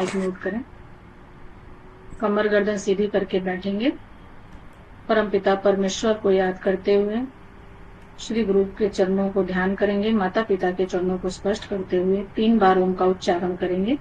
Mic mute करें। कमर गर्दन सीधी करके बैठेंगे। परमपिता परमेश्वर को याद करते हुए श्री गुरु के चरणों को ध्यान करेंगे। माता पिता के चरणों को स्पर्श करते हुए 3 बार ओम का उच्चारण करेंगे।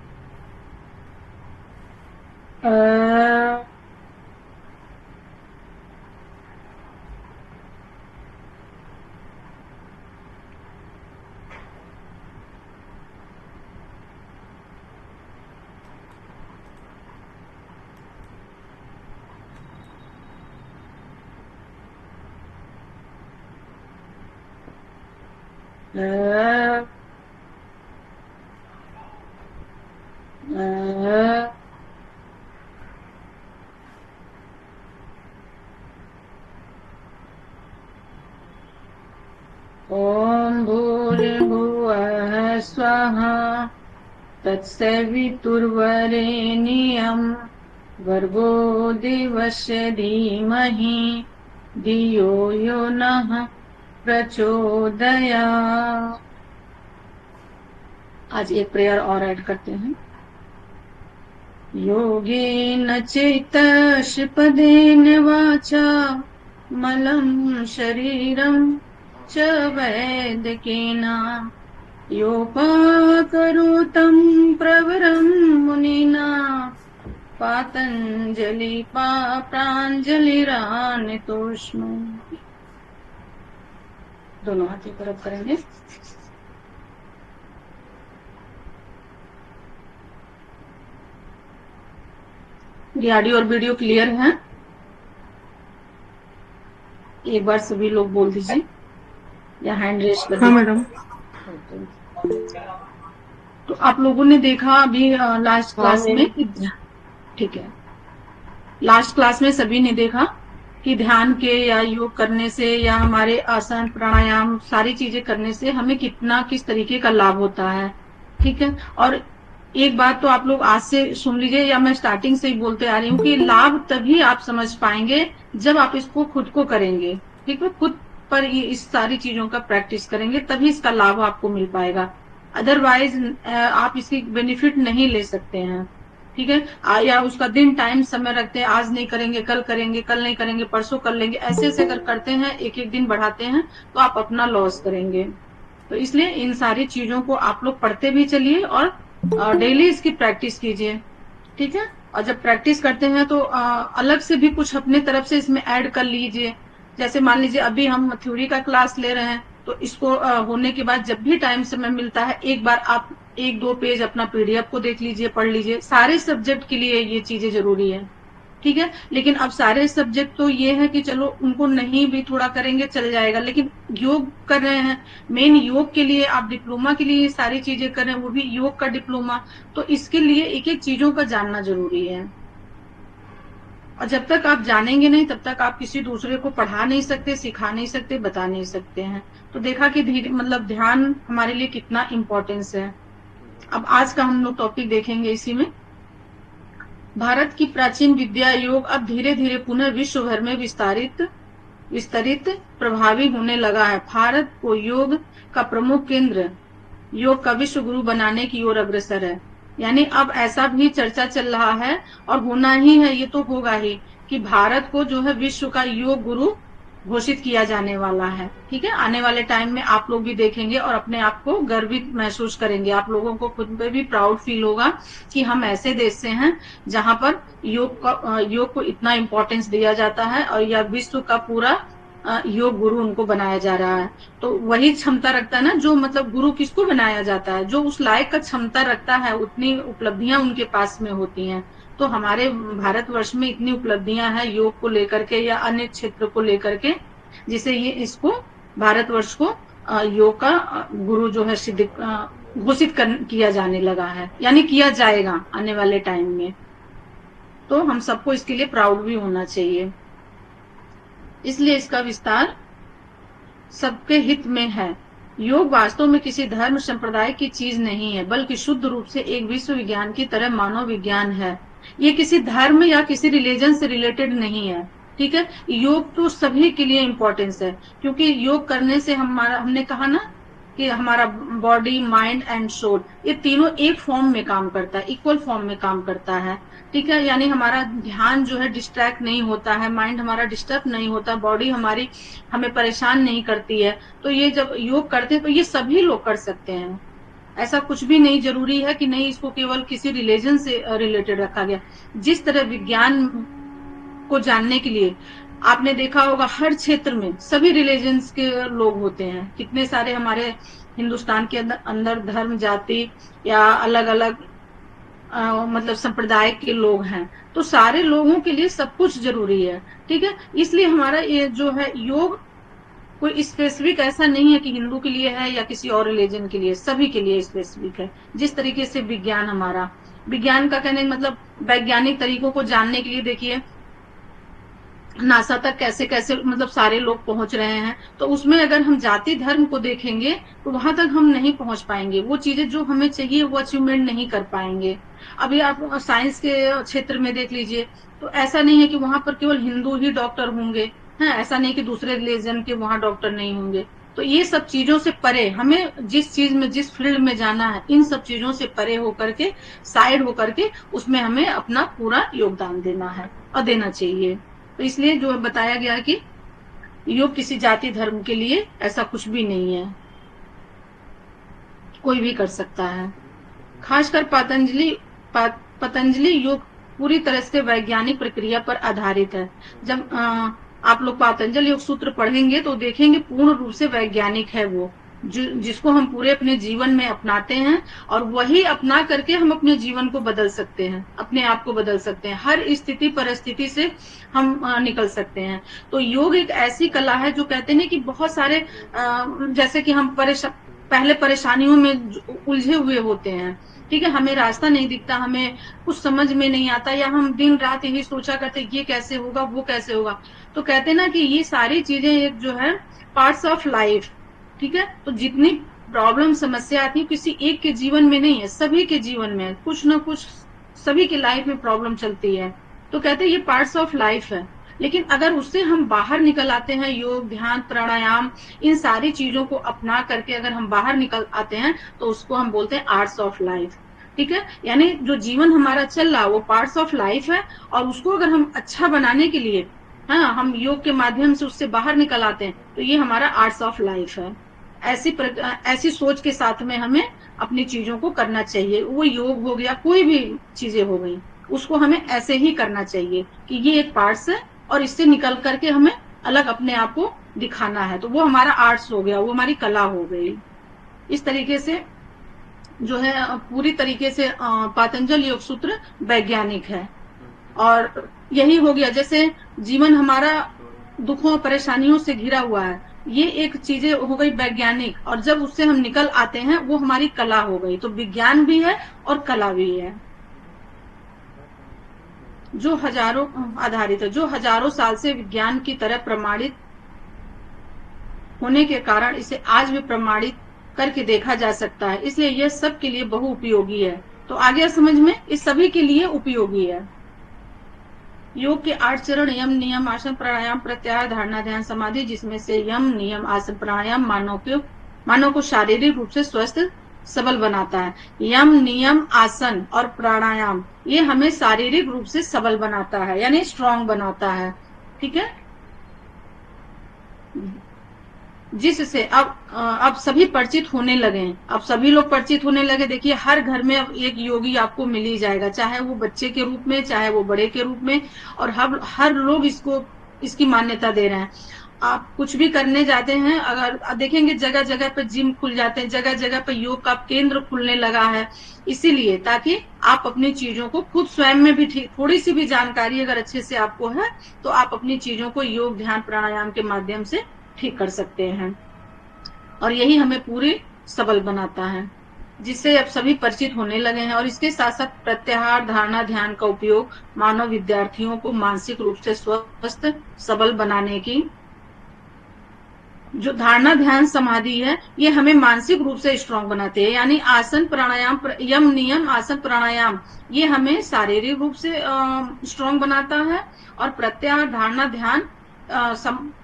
ओम भूर्भुवः स्वः तत्सवितुर्वरेण्यं भर्गो देवस्य धीमहि धियो यो नः प्रचोदयात्। आज एक प्रेयर और ऐड करते हैं। योगेन चेतस्य पदेन वाचा मलं शरीरं च वैदिकेन योपाकरोतं प्रवरं मुनिना पातंजलि प्रांजलिरानितोष्म। दोनों हाथ एक तरफ करेंगे। ये ऑडियो और वीडियो क्लियर है? एक बार सभी लोग बोल दीजिए या हैंड रेज कर दीजिए। हाँ मैडम। तो आप लोगों ने देखा अभी लास्ट क्लास में, ठीक है, लास्ट क्लास में सभी ने देखा कि ध्यान के या योग करने से या हमारे आसन प्राणायाम सारी चीजें करने से हमें किस तरीके का लाभ होता है। ठीक है, और एक बात तो आप लोग आज से सुन लीजिए या मैं स्टार्टिंग से ही बोलते आ रही हूँ कि लाभ तभी आप समझ पाएंगे जब आप इसको खुद को करेंगे। ठीक है, खुद पर इस सारी चीजों का प्रैक्टिस करेंगे तभी इसका लाभ आपको मिल पाएगा। अदरवाइज आप इसकी बेनिफिट नहीं ले सकते हैं। ठीक है, या उसका दिन टाइम समय रखते हैं, आज नहीं करेंगे कल करेंगे, कल नहीं करेंगे परसों कर लेंगे, ऐसे ऐसे अगर करते हैं, एक एक दिन बढ़ाते हैं तो आप अपना लॉस करेंगे। तो इसलिए इन सारी चीजों को आप लोग पढ़ते भी चलिए और डेली इसकी प्रैक्टिस कीजिए। ठीक है, और जब प्रैक्टिस करते हैं तो अलग से भी कुछ अपने तरफ से इसमें ऐड कर लीजिए। जैसे मान लीजिए अभी हम थ्योरी का क्लास ले रहे हैं तो इसको होने के बाद जब भी टाइम समय मिलता है एक बार आप 1-2 पेज अपना पीडीएफ को देख लीजिए, पढ़ लीजिए। सारे सब्जेक्ट के लिए ये चीजें जरूरी है। ठीक है, लेकिन अब सारे सब्जेक्ट तो ये है कि चलो उनको नहीं भी थोड़ा करेंगे चल जाएगा, लेकिन योग कर रहे हैं, मेन योग के लिए आप डिप्लोमा के लिए सारी चीजें कर रहे हैं, वो भी योग का डिप्लोमा, तो इसके लिए एक एक चीजों का जानना जरूरी है। और जब तक आप जानेंगे नहीं तब तक आप किसी दूसरे को पढ़ा नहीं सकते, सिखा नहीं सकते, बता नहीं सकते हैं। तो देखा कि धीरे मतलब ध्यान हमारे लिए कितना इम्पोर्टेंस है। अब आज का हम लोग टॉपिक देखेंगे इसी में। भारत की प्राचीन विद्या योग अब धीरे धीरे पुनः विश्व भर में विस्तरित प्रभावी होने लगा है। भारत को योग का प्रमुख केंद्र, योग का विश्व गुरु बनाने की ओर अग्रसर है। यानी अब ऐसा भी चर्चा चल रहा है और होना ही है, ये तो होगा ही, कि भारत को जो है विश्व का योग गुरु घोषित किया जाने वाला है। ठीक है, आने वाले टाइम में आप लोग भी देखेंगे और अपने आप को गर्वित महसूस करेंगे। आप लोगों को खुद पे भी प्राउड फील होगा कि हम ऐसे देश से हैं जहां पर योग को इतना इम्पोर्टेंस दिया जाता है और यह विश्व का पूरा योग गुरु उनको बनाया जा रहा है। तो वही क्षमता रखता है ना, जो मतलब गुरु किसको बनाया जाता है, जो उस लायक का क्षमता रखता है, उतनी उपलब्धियां उनके पास में होती हैं। तो हमारे भारतवर्ष में इतनी उपलब्धियां हैं योग को लेकर के या अन्य क्षेत्र को लेकर के, जिसे ये इसको भारतवर्ष को योग का गुरु जो है सिद्ध घोषित किया जाने लगा है, यानी किया जाएगा आने वाले टाइम में। तो हम सबको इसके लिए प्राउड भी होना चाहिए। इसलिए इसका विस्तार सबके हित में है। योग वास्तव में किसी धर्म संप्रदाय की चीज नहीं है, बल्कि शुद्ध रूप से एक विश्व विज्ञान की तरह मानव विज्ञान है। ये किसी धर्म या किसी रिलीजन से रिलेटेड नहीं है। ठीक है, योग तो सभी के लिए इम्पोर्टेंस है, क्योंकि योग करने से हमने कहा ना कि हमारा बॉडी, माइंड एंड सोल, ये तीनों एक फॉर्म में काम करता है, इक्वल फॉर्म में काम करता है। ठीक है, यानी हमारा ध्यान जो है डिस्ट्रैक्ट नहीं होता है, माइंड हमारा डिस्टर्ब नहीं होता, बॉडी हमारी हमें परेशान नहीं करती है। तो ये जब योग करते हैं तो ये सभी लोग कर सकते हैं। ऐसा कुछ भी नहीं जरूरी है कि नहीं इसको केवल किसी रिलीजन से रिलेटेड रखा गया। जिस तरह विज्ञान को जानने के लिए आपने देखा होगा हर क्षेत्र में सभी रिलीजन्स के लोग होते हैं। कितने सारे हमारे हिंदुस्तान के अंदर धर्म, जाति या अलग अलग मतलब संप्रदाय के लोग हैं। तो सारे लोगों के लिए सब कुछ जरूरी है। ठीक है, इसलिए हमारा ये जो है योग कोई स्पेसिफिक ऐसा नहीं है कि हिंदू के लिए है या किसी और रिलीजन के लिए, सभी के लिए स्पेसिफिक है। जिस तरीके से विज्ञान, हमारा विज्ञान का कहने मतलब वैज्ञानिक तरीकों को जानने के लिए देखिए नासा तक कैसे कैसे मतलब सारे लोग पहुंच रहे हैं। तो उसमें अगर हम जाति धर्म को देखेंगे तो वहां तक हम नहीं पहुंच पाएंगे, वो चीजें जो हमें चाहिए वो अचीवमेंट नहीं कर पाएंगे। अभी आप साइंस के क्षेत्र में देख लीजिए, तो ऐसा नहीं है कि वहां पर केवल हिंदू ही डॉक्टर होंगे, है ऐसा नहीं कि दूसरे रिलीजन के वहां डॉक्टर नहीं होंगे। तो ये सब चीजों से परे, हमें जिस चीज में, जिस फील्ड में जाना है, इन सब चीजों से परे होकर के, साइड होकर के उसमें हमें अपना पूरा योगदान देना है और देना चाहिए। तो इसलिए जो बताया गया कि योग किसी जाति धर्म के लिए ऐसा कुछ भी नहीं है, कोई भी कर सकता है। खासकर पतंजलि योग पूरी तरह से वैज्ञानिक प्रक्रिया पर आधारित है। जब आप लोग पतंजलि योग सूत्र पढ़ेंगे तो देखेंगे पूर्ण रूप से वैज्ञानिक है वो, जिसको हम पूरे अपने जीवन में अपनाते हैं और वही अपना करके हम अपने जीवन को बदल सकते हैं, अपने आप को बदल सकते हैं, हर स्थिति परिस्थिति से हम निकल सकते हैं। तो योग एक ऐसी कला है जो कहते हैं कि बहुत सारे जैसे कि हम पहले परेशानियों में उलझे हुए होते हैं। ठीक है, हमें रास्ता नहीं दिखता, हमें कुछ समझ में नहीं आता, या हम दिन रात यही सोचा करते ये कैसे होगा, वो कैसे होगा। तो कहते ना कि ये सारी चीजें एक जो है पार्ट्स ऑफ लाइफ। ठीक है, तो जितनी प्रॉब्लम, समस्या आती है किसी एक के जीवन में नहीं है, सभी के जीवन में कुछ ना कुछ, सभी के लाइफ में प्रॉब्लम चलती है। तो कहते हैं ये पार्ट्स ऑफ लाइफ है। लेकिन अगर उससे हम बाहर निकल आते हैं, योग, ध्यान, प्राणायाम, इन सारी चीजों को अपना करके अगर हम बाहर निकल आते हैं तो उसको हम बोलते हैं आर्ट्स ऑफ लाइफ। ठीक है, यानी जो जीवन हमारा चल रहा वो पार्ट्स ऑफ लाइफ है, और उसको अगर हम अच्छा बनाने के लिए, हाँ, हम योग के माध्यम से उससे बाहर निकल आते हैं तो ये हमारा आर्ट्स ऑफ लाइफ है। ऐसी सोच के साथ में हमें अपनी चीजों को करना चाहिए। वो योग हो गया, कोई भी चीजें हो गई, उसको हमें ऐसे ही करना चाहिए कि ये एक पार्ट्स है और इससे निकल करके हमें अलग अपने आप को दिखाना है। तो वो हमारा आर्ट्स हो गया, वो हमारी कला हो गई। इस तरीके से जो है पूरी तरीके से पतंजलि योग सूत्र वैज्ञानिक है। और यही हो गया, जैसे जीवन हमारा दुखों परेशानियों से घिरा हुआ है, ये एक चीजें हो गई वैज्ञानिक, और जब उससे हम निकल आते हैं वो हमारी कला हो गई। तो विज्ञान भी है और कला भी है, जो हजारों आधारित है, जो हजारों साल से विज्ञान की तरह प्रमाणित होने के कारण इसे आज भी प्रमाणित करके देखा जा सकता है। इसलिए यह सब के लिए बहुउपयोगी है। तो आ गया समझ में, इस सभी के लिए उपयोगी है। योग के 8 चरण, यम, नियम, आसन, प्राणायाम, प्रत्याहार, धारणा, ध्यान, समाधि, जिसमें से यम, नियम, आसन, प्राणायाम मानव को शारीरिक रूप से स्वस्थ सबल बनाता है। यम, नियम, आसन और प्राणायाम ये हमें शारीरिक रूप से सबल बनाता है, यानी स्ट्रांग बनाता है। ठीक है, जिससे अब सभी परिचित होने लगे, अब सभी लोग परिचित होने लगे। देखिए हर घर में अब एक योगी आपको मिल ही जाएगा, चाहे वो बच्चे के रूप में, चाहे वो बड़े के रूप में, और हर लोग इसकी मान्यता दे रहे हैं। आप कुछ भी करने जाते हैं, अगर देखेंगे जगह जगह पे जिम खुल जाते हैं, जगह जगह पे योग का केंद्र खुलने लगा है। इसीलिए ताकि आप अपनी चीजों को खुद स्वयं में भी थोड़ी सी भी जानकारी अगर अच्छे से आपको है तो आप अपनी चीजों को योग, ध्यान, प्राणायाम के माध्यम से ठीक कर सकते हैं। और यही हमें पूरी सबल बनाता है, जिससे अब सभी परिचित होने लगे हैं। और इसके साथ साथ प्रत्याहार, धारणा, ध्यान का उपयोग मानव विद्यार्थियों को मानसिक रूप से स्वस्थ सबल बनाने की, जो धारणा, ध्यान, समाधि है, ये हमें मानसिक रूप से स्ट्रांग बनाते हैं। यानी आसन, प्राणायाम, यम, नियम, आसन, प्राणायाम ये हमें शारीरिक रूप से स्ट्रांग बनाता है, और प्रत्याहार, धारणा, ध्यान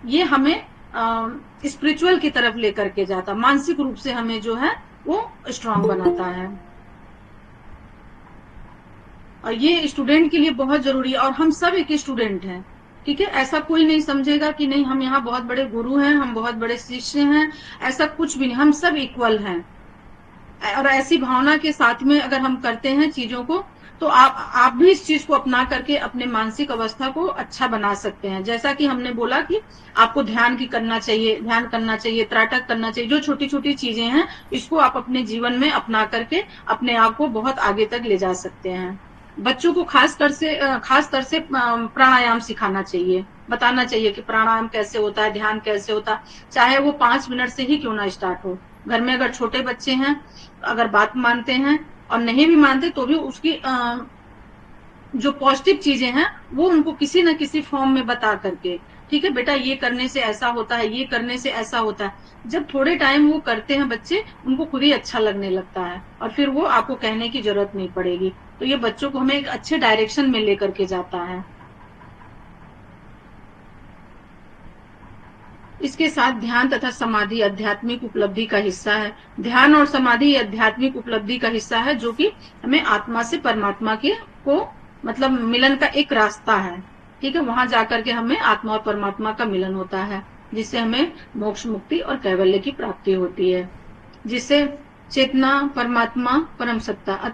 ये हमें स्पिरिचुअल की तरफ लेकर के जाता, मानसिक रूप से हमें जो है वो स्ट्रांग बनाता है। और ये स्टूडेंट के लिए बहुत जरूरी है, और हम सब एक स्टूडेंट हैं, ठीक है। ऐसा कोई नहीं समझेगा कि नहीं हम यहाँ बहुत बड़े गुरु हैं, हम बहुत बड़े शिष्य हैं, ऐसा कुछ भी नहीं, हम सब इक्वल हैं। और ऐसी भावना के साथ में अगर हम करते हैं चीजों को, तो आप भी इस चीज को अपना करके अपने मानसिक अवस्था को अच्छा बना सकते हैं। जैसा कि हमने बोला कि आपको ध्यान की करना चाहिए, ध्यान करना चाहिए, त्राटक करना चाहिए, जो छोटी छोटी चीजें हैं इसको आप अपने जीवन में अपना करके अपने आप को बहुत आगे तक ले जा सकते हैं। बच्चों को खास कर से प्राणायाम सिखाना चाहिए, बताना चाहिए कि प्राणायाम कैसे होता है, ध्यान कैसे होता है, चाहे वो 5 मिनट से ही क्यों ना स्टार्ट हो। घर में अगर छोटे बच्चे हैं, अगर बात मानते हैं और नहीं भी मानते तो भी उसकी जो पॉजिटिव चीजें हैं वो उनको किसी न किसी फॉर्म में बता करके, ठीक है बेटा ये करने से ऐसा होता है, ये करने से ऐसा होता है। जब थोड़े टाइम वो करते हैं बच्चे, उनको खुद ही अच्छा लगने लगता है और फिर वो आपको कहने की जरूरत नहीं पड़ेगी। तो ये बच्चों को हमें एक अच्छे डायरेक्शन में लेकर के जाता है। इसके साथ ध्यान तथा समाधि आध्यात्मिक उपलब्धि का हिस्सा है। ध्यान और समाधि आध्यात्मिक उपलब्धि का हिस्सा है, जो कि हमें आत्मा से परमात्मा के को मतलब मिलन का एक रास्ता है, ठीक है। वहां जाकर के हमें आत्मा और परमात्मा का मिलन होता है, जिससे हमें मोक्ष, मुक्ति और कैवल्य की प्राप्ति होती है, जिससे चेतना, परमात्मा, परम सत्ता,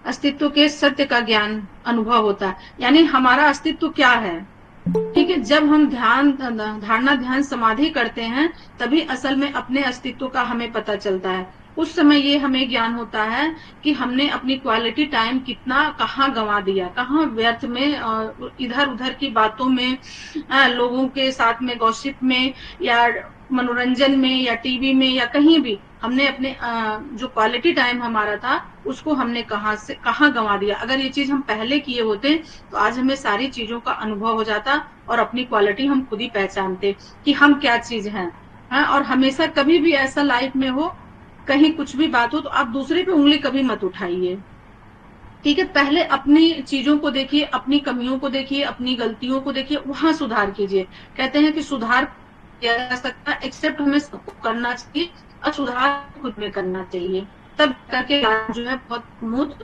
अस्तित्व के सत्य का ज्ञान अनुभव होता है। यानी हमारा अस्तित्व क्या है, ठीक है। जब हम धारणा, ध्यान, समाधि करते हैं, तभी असल में अपने अस्तित्व का हमें पता चलता है। उस समय ये हमें ज्ञान होता है कि हमने अपनी क्वालिटी टाइम कितना कहाँ गंवा दिया, कहाँ व्यर्थ में इधर उधर की बातों में, लोगों के साथ में गॉसिप में, या मनोरंजन में, या टीवी में, या कहीं भी हमने अपने जो क्वालिटी टाइम हमारा था उसको हमने कहाँ से कहाँ गंवा दिया। अगर ये चीज हम पहले किए होते तो आज हमें सारी चीजों का अनुभव हो जाता और अपनी क्वालिटी हम खुद ही पहचानते कि हम क्या चीज हैं। और हमेशा कभी भी ऐसा लाइफ में हो, कहीं कुछ भी बात हो तो आप दूसरे पे उंगली कभी मत उठाइए, ठीक है। पहले अपनी चीजों को देखिए, अपनी कमियों को देखिए, अपनी गलतियों को देखिए, वहां सुधार कीजिए। कहते हैं कि सुधार किया जा सकता है, एक्सेप्ट हमें सबको करना चाहिए और सुधार खुद में करना चाहिए, तब करके जो है बहुत स्मूथ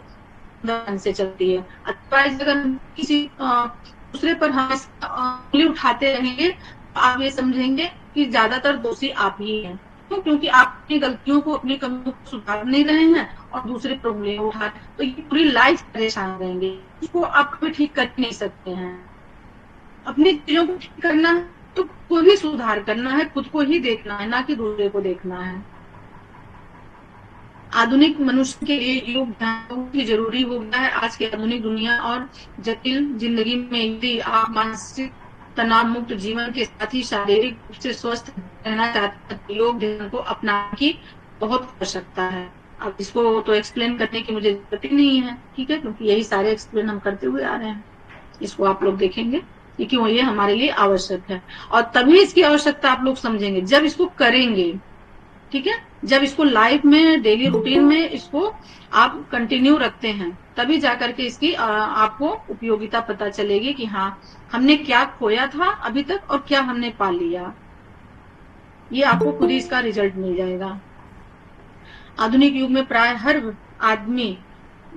ढंग से चलती है। अदरवाइज अगर हम किसी दूसरे पर हम उंगली उठाते रहेंगे तो आप ये समझेंगे कि ज्यादातर दोषी आप ही हैं। क्यों? क्योंकि आप अपनी गलतियों को, अपनी कमियों को सुधार नहीं रहे हैं और दूसरे पर उंगली उठा, तो ये पूरी लाइफ परेशान रहेंगे। इसको आप कभी ठीक कर नहीं सकते हैं। अपनी चीजों को ठीक करना है तो खुद को ही सुधार करना है, खुद को ही देखना है, ना कि दूसरे को देखना है। आधुनिक मनुष्य के लिए योग ध्यान बहुत ही जरूरी हो गया है आज की आधुनिक दुनिया और जटिल जिंदगी में। यदि आप मानसिक तनाव मुक्त जीवन के साथ ही शारीरिक रूप से स्वस्थ रहना चाहते हैं तो योग ध्यान को अपनाने की बहुत आवश्यकता है। अब इसको तो एक्सप्लेन करने की मुझे जरूरत ही नहीं है, ठीक है, क्योंकि यही सारे एक्सप्लेन हम करते हुए आ रहे हैं। इसको आप लोग देखेंगे कि क्यों ये हमारे लिए आवश्यक है, और तभी इसकी आवश्यकता आप लोग समझेंगे जब इसको करेंगे, ठीक है। जब इसको लाइफ में, डेली रूटीन में इसको आप कंटिन्यू रखते हैं, तभी जाकर के इसकी आपको उपयोगिता पता चलेगी कि हाँ हमने क्या खोया था अभी तक और क्या हमने पा लिया। ये आपको खुद ही इसका रिजल्ट मिल जाएगा। आधुनिक युग में प्राय हर आदमी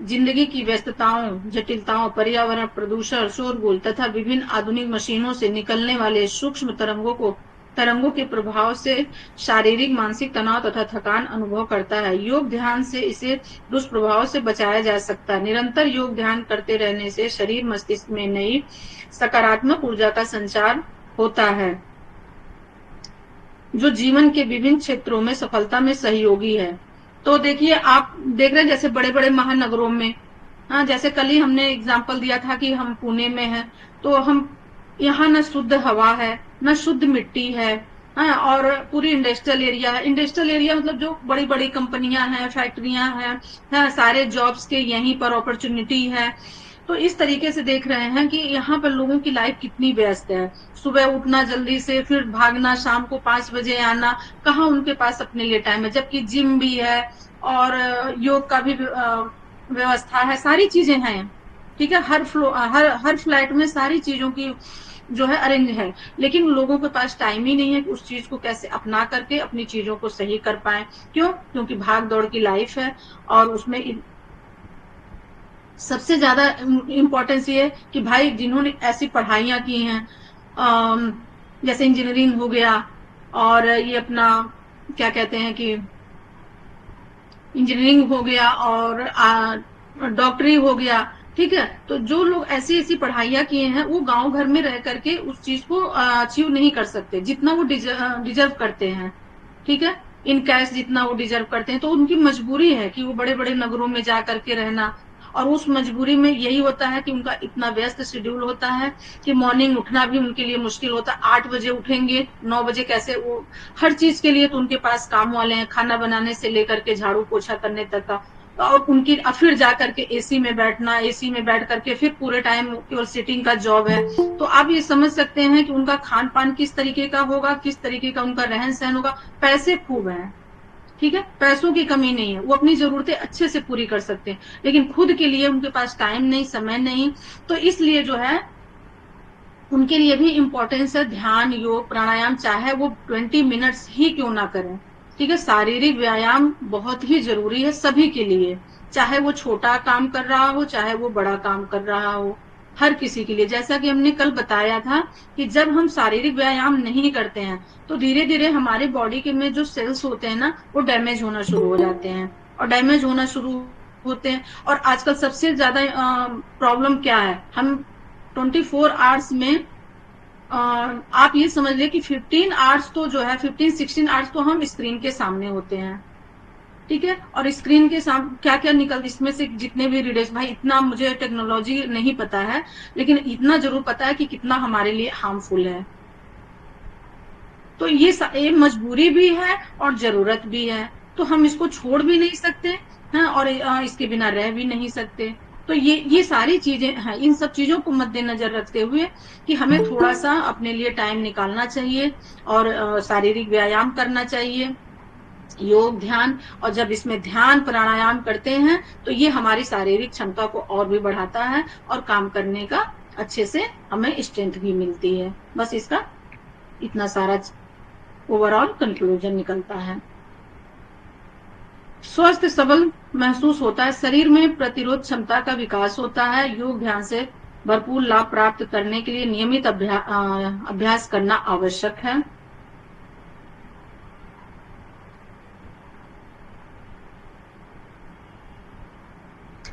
जिंदगी की व्यस्तताओं, जटिलताओं, पर्यावरण प्रदूषण, शोरगुल तथा विभिन्न आधुनिक मशीनों से निकलने वाले सूक्ष्म तरंगों के प्रभाव से शारीरिक, मानसिक तनाव तथा थकान अनुभव करता है। योग ध्यान से इसे दुष्प्रभाव से बचाया जा सकता है। निरंतर योग ध्यान करते रहने से शरीर, मस्तिष्क में नई सकारात्मक ऊर्जा का संचार होता है, जो जीवन के विभिन्न क्षेत्रों में सफलता में सहयोगी है। तो देखिए, आप देख रहे हैं जैसे बड़े बड़े महानगरों में, हाँ, जैसे कल ही हमने एग्जाम्पल दिया था कि हम पुणे में हैं, तो हम यहाँ न शुद्ध हवा है, न शुद्ध मिट्टी है, हाँ, और पूरी इंडस्ट्रियल एरिया है। इंडस्ट्रियल एरिया मतलब जो बड़ी बड़ी कंपनियां हैं, फैक्ट्रियां हैं, हाँ, सारे जॉब्स के यहीं पर अपॉर्चुनिटी है। तो इस तरीके से देख रहे हैं कि यहाँ पर लोगों की लाइफ कितनी व्यस्त है। सुबह उठना जल्दी से, फिर भागना, शाम को 5 बजे आना, कहाँ उनके पास अपने लिए टाइम है, जबकि जिम भी है और योग का भी व्यवस्था है, सारी चीजें हैं, ठीक है। हर फ्लाइट में सारी चीजों की जो है अरेंज है, लेकिन लोगों के पास टाइम ही नहीं है कि उस चीज को कैसे अपना करके अपनी चीजों को सही कर पाए। क्यों? क्योंकि भाग दौड़ की लाइफ है, और उसमें सबसे ज्यादा इम्पोर्टेंस ये है कि भाई जिन्होंने ऐसी पढ़ाइयां की हैं, अम, जैसे इंजीनियरिंग हो गया, और ये अपना क्या कहते हैं कि इंजीनियरिंग हो गया, और डॉक्टरी हो गया, ठीक है, तो जो लोग ऐसी ऐसी पढ़ाइयां किए हैं वो गांव घर में रह करके उस चीज को अचीव नहीं कर सकते जितना वो डिजर्व करते हैं, ठीक है, इन कैश जितना वो डिजर्व करते हैं। तो उनकी मजबूरी है कि वो बड़े बड़े नगरों में जा करके रहना, और उस मजबूरी में यही होता है कि उनका इतना व्यस्त शेड्यूल होता है कि मॉर्निंग उठना भी उनके लिए मुश्किल होता है। 8 बजे उठेंगे, 9 बजे कैसे वो, हर चीज के लिए तो उनके पास काम वाले हैं, खाना बनाने से लेकर के झाड़ू पोछा करने तक का। और उनकी फिर जा करके एसी में बैठना, एसी में बैठ करके फिर पूरे टाइम केवल सिटिंग का जॉब है। तो आप ये समझ सकते हैं कि उनका खान पान किस तरीके का होगा, किस तरीके का उनका रहन सहन होगा। पैसे खूब हैं, ठीक है, पैसों की कमी नहीं है, वो अपनी जरूरतें अच्छे से पूरी कर सकते हैं, लेकिन खुद के लिए उनके पास टाइम नहीं, समय नहीं। तो इसलिए जो है उनके लिए भी इम्पोर्टेंस है ध्यान, योग, प्राणायाम, चाहे वो 20 मिनट्स ही क्यों ना करें, ठीक है। शारीरिक व्यायाम बहुत ही जरूरी है सभी के लिए, चाहे वो छोटा काम कर रहा हो, चाहे वो बड़ा काम कर रहा हो, हर किसी के लिए। जैसा कि हमने कल बताया था कि जब हम शारीरिक व्यायाम नहीं करते हैं तो धीरे धीरे हमारे बॉडी के में जो सेल्स होते हैं ना वो डैमेज होना शुरू हो जाते हैं, और डैमेज होना शुरू होते हैं। और आजकल सबसे ज्यादा प्रॉब्लम क्या है, हम 24 आवर्स में आप ये समझ लें कि 15 आवर्स तो जो है 15-16 आवर्स तो हम स्क्रीन के सामने होते हैं, ठीक है। और स्क्रीन के सामने क्या क्या निकल, इसमें से जितने भी रीडर्स, भाई इतना मुझे टेक्नोलॉजी नहीं पता है, लेकिन इतना जरूर पता है कि कितना हमारे लिए हार्मफुल है। तो ये मजबूरी भी है और जरूरत भी है, तो हम इसको छोड़ भी नहीं सकते हैं, और इसके बिना रह भी नहीं सकते। तो ये सारी चीजें हैं, इन सब चीजों को मद्देनजर रखते हुए कि हमें थोड़ा सा अपने लिए टाइम निकालना चाहिए, और शारीरिक व्यायाम करना चाहिए, योग, ध्यान। और जब इसमें ध्यान प्राणायाम करते हैं तो ये हमारी शारीरिक क्षमता को और भी बढ़ाता है, और काम करने का अच्छे से हमें स्ट्रेंथ भी मिलती है। बस इसका इतना सारा ओवरऑल कंक्लूजन निकलता है। स्वस्थ सबल महसूस होता है, शरीर में प्रतिरोध क्षमता का विकास होता है। योग ध्यान से भरपूर लाभ प्राप्त करने के लिए नियमित अभ्यास करना आवश्यक है।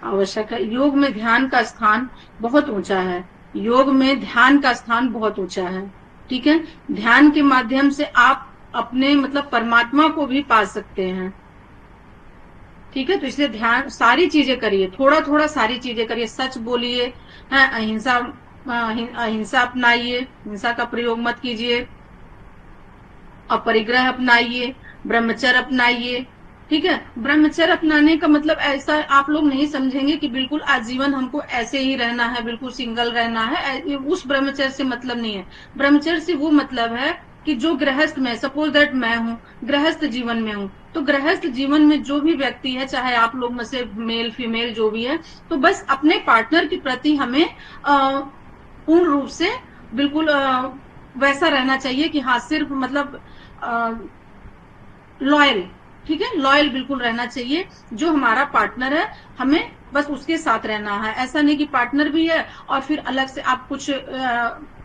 आवश्यक है। योग में ध्यान का स्थान बहुत ऊंचा है, योग में ध्यान का स्थान बहुत ऊंचा है, ठीक है। ध्यान के माध्यम से आप अपने मतलब परमात्मा को भी पा सकते हैं, ठीक है। तो इसलिए ध्यान, सारी चीजें करिए, थोड़ा थोड़ा सारी चीजें करिए, सच बोलिए, है, अहिंसा अपनाइए, हिंसा का प्रयोग मत कीजिए, अपरिग्रह अपनाइए, ब्रह्मचर्य अपनाइए, ठीक है। ब्रह्मचर्य अपनाने का मतलब ऐसा आप लोग नहीं समझेंगे कि बिल्कुल आजीवन हमको ऐसे ही रहना है, बिल्कुल सिंगल रहना है, उस ब्रह्मचर्य से मतलब नहीं है। ब्रह्मचर्य से वो मतलब है कि जो गृहस्थ में, सपोज दैट मैं हूँ गृहस्थ जीवन में हूँ, तो गृहस्थ जीवन में जो भी व्यक्ति है, चाहे आप लोग में से मेल फीमेल जो भी है, तो बस अपने पार्टनर के प्रति हमें पूर्ण रूप से बिल्कुल वैसा रहना चाहिए कि हाँ सिर्फ मतलब लॉयल, ठीक है, लॉयल बिल्कुल रहना चाहिए। जो हमारा पार्टनर है हमें बस उसके साथ रहना है, ऐसा नहीं कि पार्टनर भी है और फिर अलग से आप कुछ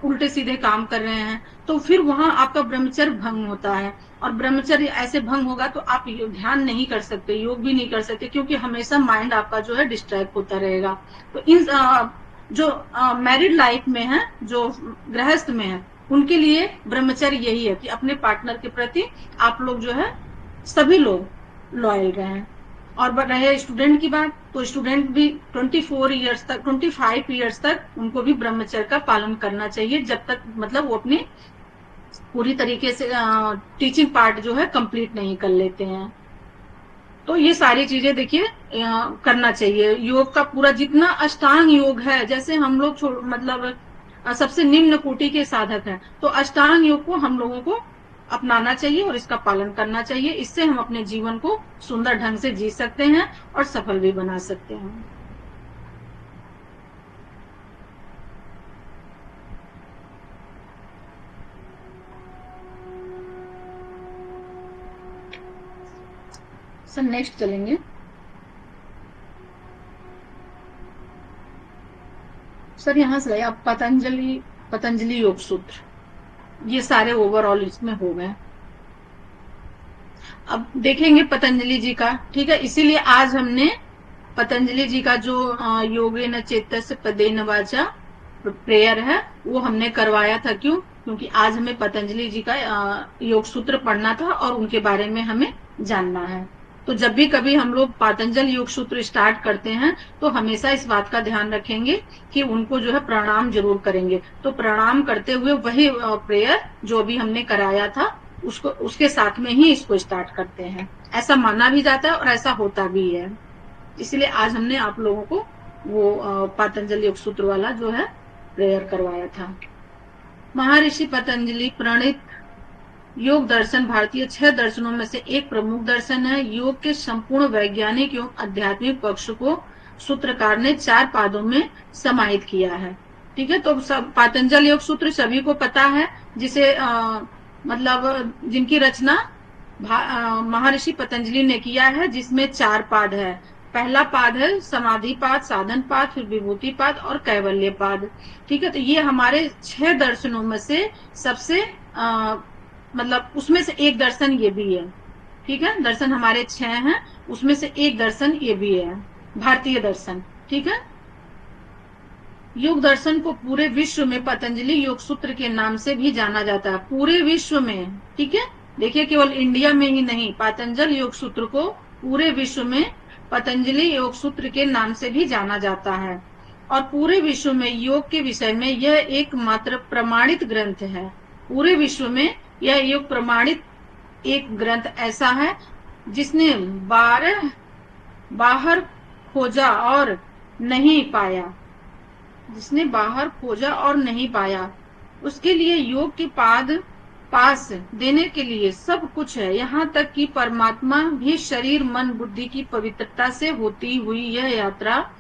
उल्टे सीधे काम कर रहे हैं, तो फिर वहां आपका ब्रह्मचर्य भंग होता है। और ब्रह्मचर्य ऐसे भंग होगा तो आप ध्यान नहीं कर सकते, योग भी नहीं कर सकते, क्योंकि हमेशा माइंड आपका जो है डिस्ट्रैक्ट होता रहेगा। तो इन जो मैरिड लाइफ में है, जो गृहस्थ में है, उनके लिए ब्रह्मचर्य यही है कि अपने पार्टनर के प्रति आप लोग जो है सभी लोग लॉयल रहे। और रहे स्टूडेंट की बात, तो स्टूडेंट भी 24 ईयर्स तक, 25 ईयर्स तक उनको भी ब्रह्मचर्य का पालन करना चाहिए, जब तक मतलब वो अपनी पूरी तरीके से टीचिंग पार्ट जो है कंप्लीट नहीं कर लेते हैं। तो ये सारी चीजें देखिए करना चाहिए। योग का पूरा जितना अष्टांग योग है, जैसे हम लोग मतलब सबसे निम्न कोटि के साधक हैं, तो अष्टांग योग को हम लोगों को अपनाना चाहिए और इसका पालन करना चाहिए। इससे हम अपने जीवन को सुंदर ढंग से जी सकते हैं और सफल भी बना सकते हैं। सर नेक्स्ट चलेंगे। सर यहाँ से आप पतंजलि योग सूत्र, ये सारे ओवरऑल इसमें हो गए। अब देखेंगे पतंजलि जी का, ठीक है। इसीलिए आज हमने पतंजलि जी का जो योगेन चेतस्य पदेन वाचा प्रेयर है वो हमने करवाया था। क्यों? क्योंकि आज हमें पतंजलि जी का योग सूत्र पढ़ना था और उनके बारे में हमें जानना है। तो जब भी कभी हम लोग पतंजलि योग सूत्र स्टार्ट करते हैं तो हमेशा इस बात का ध्यान रखेंगे कि उनको जो है प्रणाम जरूर करेंगे। तो प्रणाम करते हुए वही प्रेयर जो अभी हमने कराया था उसको उसके साथ में ही इसको स्टार्ट करते हैं। ऐसा माना भी जाता है और ऐसा होता भी है। इसलिए आज हमने आप लोगों को वो पतंजलि योग सूत्र वाला जो है प्रेयर करवाया था। महर्षि पतंजलि प्रणीत योग दर्शन भारतीय 6 दर्शनों में से एक प्रमुख दर्शन है। योग के संपूर्ण वैज्ञानिक एवं आध्यात्मिक पक्ष को सूत्रकार ने 4 पादों में समाहित किया है। ठीक है, तो सब पतंजलि योग सूत्र सभी को पता है, जिसे मतलब जिनकी रचना महर्षि पतंजलि ने किया है, जिसमें 4 पाद है। पहला पाद है समाधि पाद, साधन पाद, फिर विभूति पाद और कैवल्य पाद। ठीक है, तो ये हमारे 6 दर्शनों में से सबसे मतलब उसमें से एक दर्शन ये भी है। ठीक है, दर्शन हमारे 6 हैं, उसमें से एक दर्शन ये भी है, भारतीय दर्शन। ठीक है, योग दर्शन को पूरे विश्व में पतंजलि योग सूत्र के नाम से भी जाना जाता है, पूरे विश्व में। ठीक है, देखिए केवल इंडिया में ही नहीं, पतंजलि योग सूत्र को पूरे विश्व में पतंजलि योग सूत्र के नाम से भी जाना जाता है। और पूरे विश्व में योग के विषय में यह एकमात्र प्रमाणित ग्रंथ है। पूरे विश्व में यह योग प्रमाणित एक ग्रंथ ऐसा है जिसने बाहर खोजा और नहीं पाया, जिसने बाहर खोजा और नहीं पाया। उसके लिए योग के पास देने के लिए सब कुछ है, यहाँ तक कि परमात्मा भी शरीर मन बुद्धि की पवित्रता से होती हुई यह यात्रा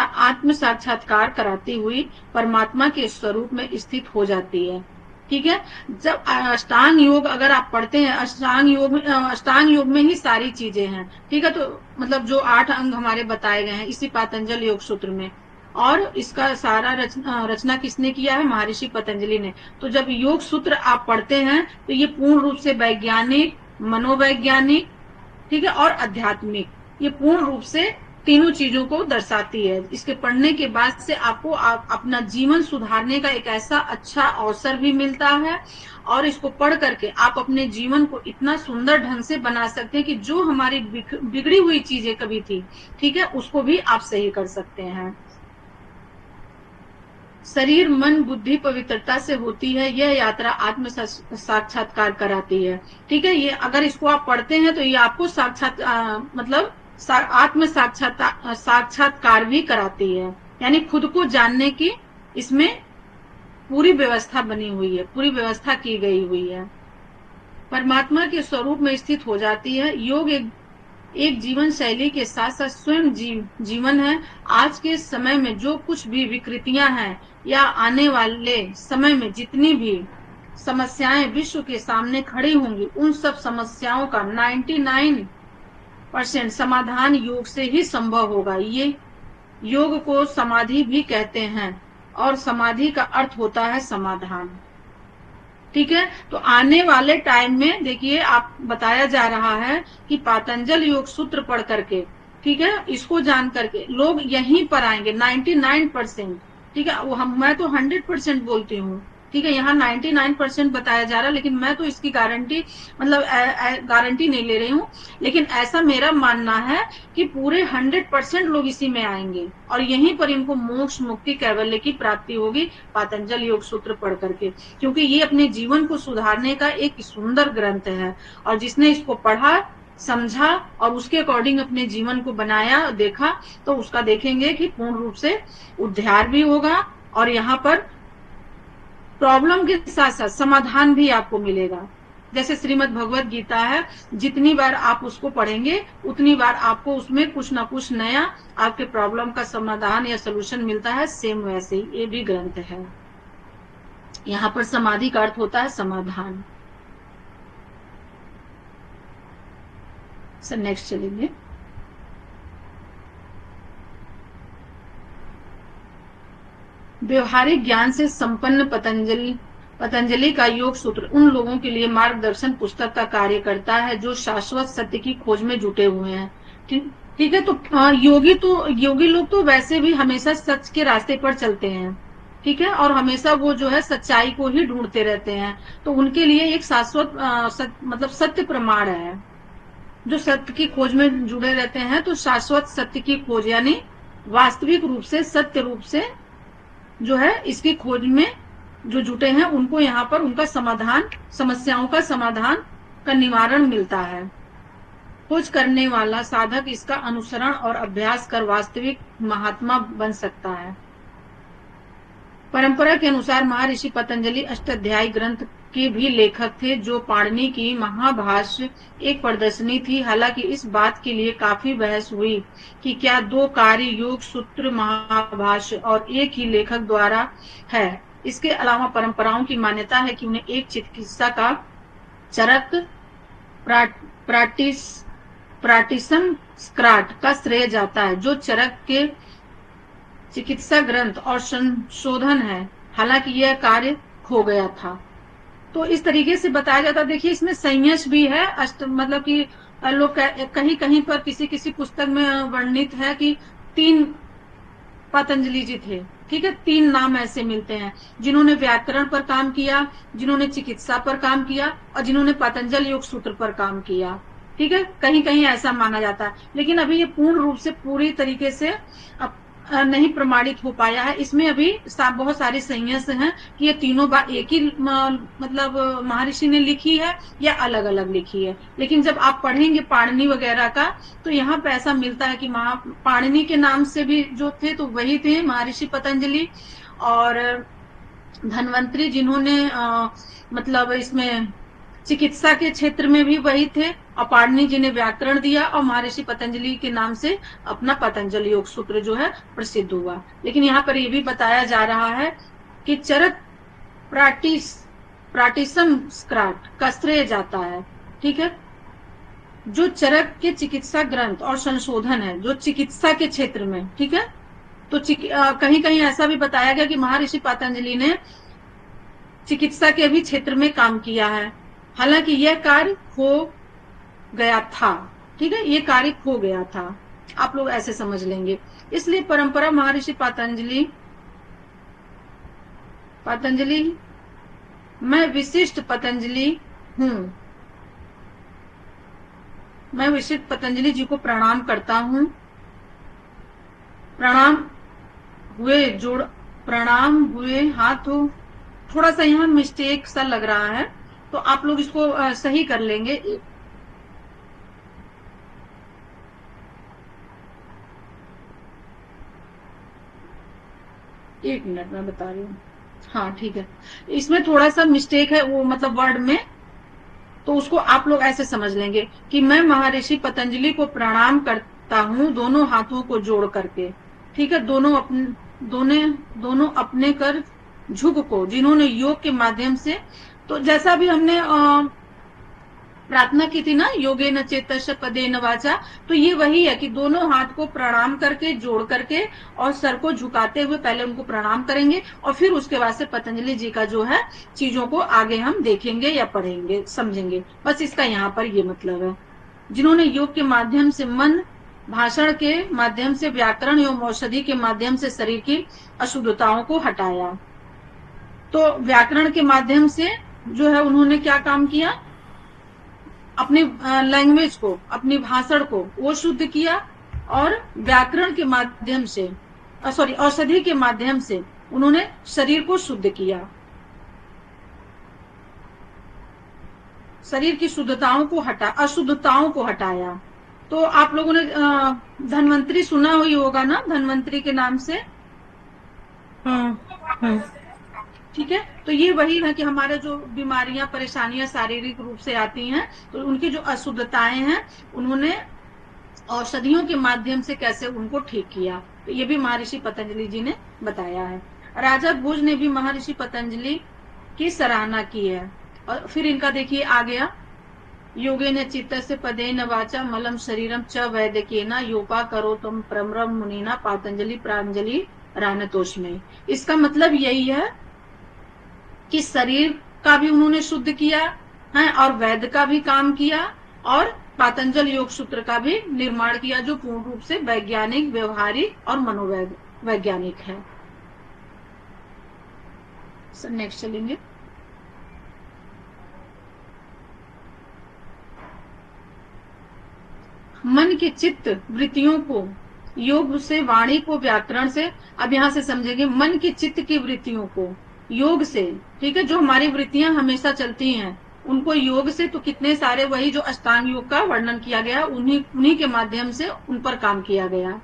आत्म साक्षात्कार कराती हुई परमात्मा के स्वरूप में स्थित हो जाती है। ठीक है, जब अष्टांग योग अगर आप पढ़ते हैं, अष्टांग योग में ही सारी चीजें हैं। ठीक है, तो मतलब जो 8 अंग हमारे बताए गए हैं इसी पतंजलि योग सूत्र में, और इसका सारा रचना किसने किया है? महर्षि पतंजलि ने। तो जब योग सूत्र आप पढ़ते हैं तो ये पूर्ण रूप से वैज्ञानिक, मनोवैज्ञानिक, ठीक है, और आध्यात्मिक, ये पूर्ण रूप से तीनों चीजों को दर्शाती है। इसके पढ़ने के बाद से आपको अपना जीवन सुधारने का एक ऐसा अच्छा अवसर भी मिलता है, और इसको पढ़ करके आप अपने जीवन को इतना सुंदर ढंग से बना सकते हैं कि जो हमारी बिगड़ी हुई चीजें कभी थी, ठीक है, उसको भी आप सही कर सकते हैं। शरीर मन बुद्धि पवित्रता से होती है यह यात्रा आत्म साक्षात्कार कराती है। ठीक है, ये अगर इसको आप पढ़ते हैं तो ये आपको मतलब आत्म साक्षात्कार भी कराती है, यानी खुद को जानने की इसमें पूरी व्यवस्था बनी हुई है, पूरी व्यवस्था की गई हुई है। परमात्मा के स्वरूप में स्थित हो जाती है। योग एक जीवन शैली के साथ साथ स्वयं जीवन है। आज के समय में जो कुछ भी विकृतियां हैं या आने वाले समय में जितनी भी समस्याएं विश्व के सामने खड़ी होंगी, उन सब समस्याओं का 99% समाधान योग से ही संभव होगा। ये योग को समाधि भी कहते हैं, और समाधि का अर्थ होता है समाधान। ठीक है, तो आने वाले टाइम में देखिए आप बताया जा रहा है कि पतंजलि योग सूत्र पढ़ करके, ठीक है, इसको जान करके लोग यहीं पर आएंगे 99%। ठीक है, वो मैं तो 100% बोलती हूँ। ठीक है, यहाँ 99% बताया जा रहा है, लेकिन मैं तो इसकी गारंटी मतलब गारंटी नहीं ले रही हूँ, लेकिन ऐसा मेरा मानना है कि पूरे 100% लोग इसी में आएंगे और यहीं पर इनको मोक्ष मुक्ति कैवल्य की प्राप्ति होगी पतंजलि योग सूत्र पढ़ करके, क्योंकि ये अपने जीवन को सुधारने का एक सुंदर ग्रंथ है। और जिसने इसको पढ़ा, समझा और उसके अकॉर्डिंग अपने जीवन को बनाया, देखा, तो उसका देखेंगे कि पूर्ण रूप से उद्धार भी होगा, और यहाँ पर प्रॉब्लम के साथ साथ समाधान भी आपको मिलेगा। जैसे श्रीमद् भगवत गीता है, जितनी बार आप उसको पढ़ेंगे उतनी बार आपको उसमें कुछ ना कुछ नया आपके प्रॉब्लम का समाधान या सोल्यूशन मिलता है। सेम वैसे ही ये भी ग्रंथ है। यहाँ पर समाधि का अर्थ होता है समाधान। सर नेक्स्ट चलेंगे। व्यवहारिक ज्ञान से संपन्न पतंजलि का योग सूत्र उन लोगों के लिए मार्गदर्शन पुस्तक का कार्य करता है जो शाश्वत सत्य की खोज में जुटे हुए हैं। ठीक ठीक है। तो योगी लोग तो वैसे भी हमेशा सच के रास्ते पर चलते हैं, ठीक है, और हमेशा वो जो है सच्चाई को ही ढूंढते रहते हैं। तो उनके लिए एक शाश्वत मतलब सत्य प्रमाण है। जो सत्य की खोज में जुड़े रहते हैं तो शाश्वत सत्य की खोज यानी वास्तविक रूप से सत्य रूप से जो है इसकी खोज में जो जुटे हैं उनको यहाँ पर उनका समाधान, समस्याओं का समाधान का निवारण मिलता है। खोज करने वाला साधक इसका अनुसरण और अभ्यास कर वास्तविक महात्मा बन सकता है। परंपरा के अनुसार महर्षि पतंजलि अष्टाध्यायी ग्रंथ के भी लेखक थे, जो पाणिनि की महाभाष्य एक प्रदर्शनी थी। हालांकि इस बात के लिए काफी बहस हुई कि क्या दो कार्य योग सूत्र महाभाष्य और एक ही लेखक द्वारा है। इसके अलावा परंपराओं की मान्यता है कि उन्हें एक चिकित्सा का चरक प्राटिस प्राटिसम स्क्राट का श्रेय जाता है, जो चरक के चिकित्सा ग्रंथ और संशोधन है। हालांकि यह कार्य खो गया था। तो इस तरीके से बताया जाता। देखिए इसमें संयश भी है, मतलब कि लोग कहीं कहीं पर किसी किसी पुस्तक में वर्णित है कि 3 पतंजलि जी थे, ठीक है। 3 नाम ऐसे मिलते हैं जिन्होंने व्याकरण पर काम किया, जिन्होंने चिकित्सा पर काम किया और जिन्होंने पतंजल योग सूत्र पर काम किया, ठीक है। कहीं कहीं ऐसा माना जाता है, लेकिन अभी ये पूर्ण रूप से पूरी तरीके से नहीं प्रमाणित हो पाया है। इसमें अभी बहुत सारे संयस हैं कि ये तीनों बात एक ही मतलब महर्षि ने लिखी है या अलग अलग लिखी है। लेकिन जब आप पढ़ेंगे पाणिनि वगैरह का तो यहाँ पे ऐसा मिलता है कि पाणिनि के नाम से भी जो थे तो वही थे महर्षि पतंजलि, और धन्वंतरी जिन्होंने मतलब इसमें चिकित्सा के क्षेत्र में भी वही थे, और पाणिनि जी ने व्याकरण दिया, और महर्षि पतंजलि के नाम से अपना पतंजलि योग सूत्र जो है प्रसिद्ध हुआ। लेकिन यहाँ पर यह भी बताया जा रहा है कि चरक प्राटिसम स्क्राट का श्रेय जाता है, ठीक है, जो चरक के चिकित्सा ग्रंथ और संशोधन है, जो चिकित्सा के क्षेत्र में, ठीक है। तो कहीं कहीं ऐसा भी बताया गया कि महर्षि पतंजलि ने चिकित्सा के भी क्षेत्र में काम किया है। हालांकि यह कार्य खो गया था, ठीक है, ये कार्य खो गया था। आप लोग ऐसे समझ लेंगे। इसलिए परंपरा महर्षि पतंजलि मैं विशिष्ट पतंजलि हूँ, मैं विशिष्ट पतंजलि जी को प्रणाम करता हूँ। प्रणाम हुए हाथों, थोड़ा सा यहाँ मिस्टेक सा लग रहा है, तो आप लोग इसको सही कर लेंगे। एक मिनट में बता रही हूँ। हाँ ठीक है, इसमें थोड़ा सा मिस्टेक है वो मतलब वर्ड में, तो उसको आप लोग ऐसे समझ लेंगे कि मैं महर्षि पतंजलि को प्रणाम करता हूँ दोनों हाथों को जोड़ करके, ठीक है। दोनों अपने कर झुक को, जिन्होंने योग के माध्यम से, तो जैसा भी हमने प्रार्थना की थी ना, योगे न चेतस पदे न वाचा, तो ये वही है कि दोनों हाथ को प्रणाम करके जोड़ करके और सर को झुकाते हुए पहले उनको प्रणाम करेंगे, और फिर उसके बाद से पतंजलि जी का जो है चीजों को आगे हम देखेंगे या पढ़ेंगे, समझेंगे। बस इसका यहाँ पर ये मतलब है, जिन्होंने योग के माध्यम से मन, भाषण के माध्यम से, व्याकरण एवं औषधि के माध्यम से शरीर की अशुद्धताओं को हटाया। तो व्याकरण के माध्यम से जो है उन्होंने क्या काम किया, अपनी लैंग्वेज को, अपनी भाषण को वो शुद्ध किया, और व्याकरण के माध्यम से औषधि के माध्यम से उन्होंने शरीर को शुद्ध किया, शरीर की शुद्धताओं को अशुद्धताओं को हटाया। तो आप लोगों ने धन्वंतरी सुना हुई होगा ना, धन्वंतरी के नाम से। ठीक है, तो ये वही है कि हमारे जो बीमारियां परेशानियां शारीरिक रूप से आती हैं, तो उनकी जो अशुद्धताएं हैं उन्होंने औषधियों के माध्यम से कैसे उनको ठीक किया, तो ये भी महर्षि पतंजलि जी ने बताया है। राजा भोज ने भी महर्षि पतंजलि की सराहना की है। और फिर इनका देखिए आ गया, योगेन चित्तस्य पदेन वाचा मलम शरीरम च वैद्यकेन योपा करो तुम प्रमरम मुनिना पातंजलि प्रांजलि रानतोष में। इसका मतलब यही है कि शरीर का भी उन्होंने शुद्ध किया है और वैद्य का भी काम किया और पातंजल योग सूत्र का भी निर्माण किया, जो पूर्ण रूप से वैज्ञानिक, व्यवहारिक और मनोवैज्ञानिक है। नेक्स्ट चलेंगे। मन के चित्त वृत्तियों को योग से, वाणी को व्याकरण से, अब यहां से समझेंगे मन की चित्त की वृत्तियों को योग से, ठीक है, जो हमारी वृत्तियां हमेशा चलती हैं उनको योग से, तो कितने सारे वही जो अष्टांग योग का वर्णन किया गया उन्हीं के माध्यम से उन पर काम किया गया।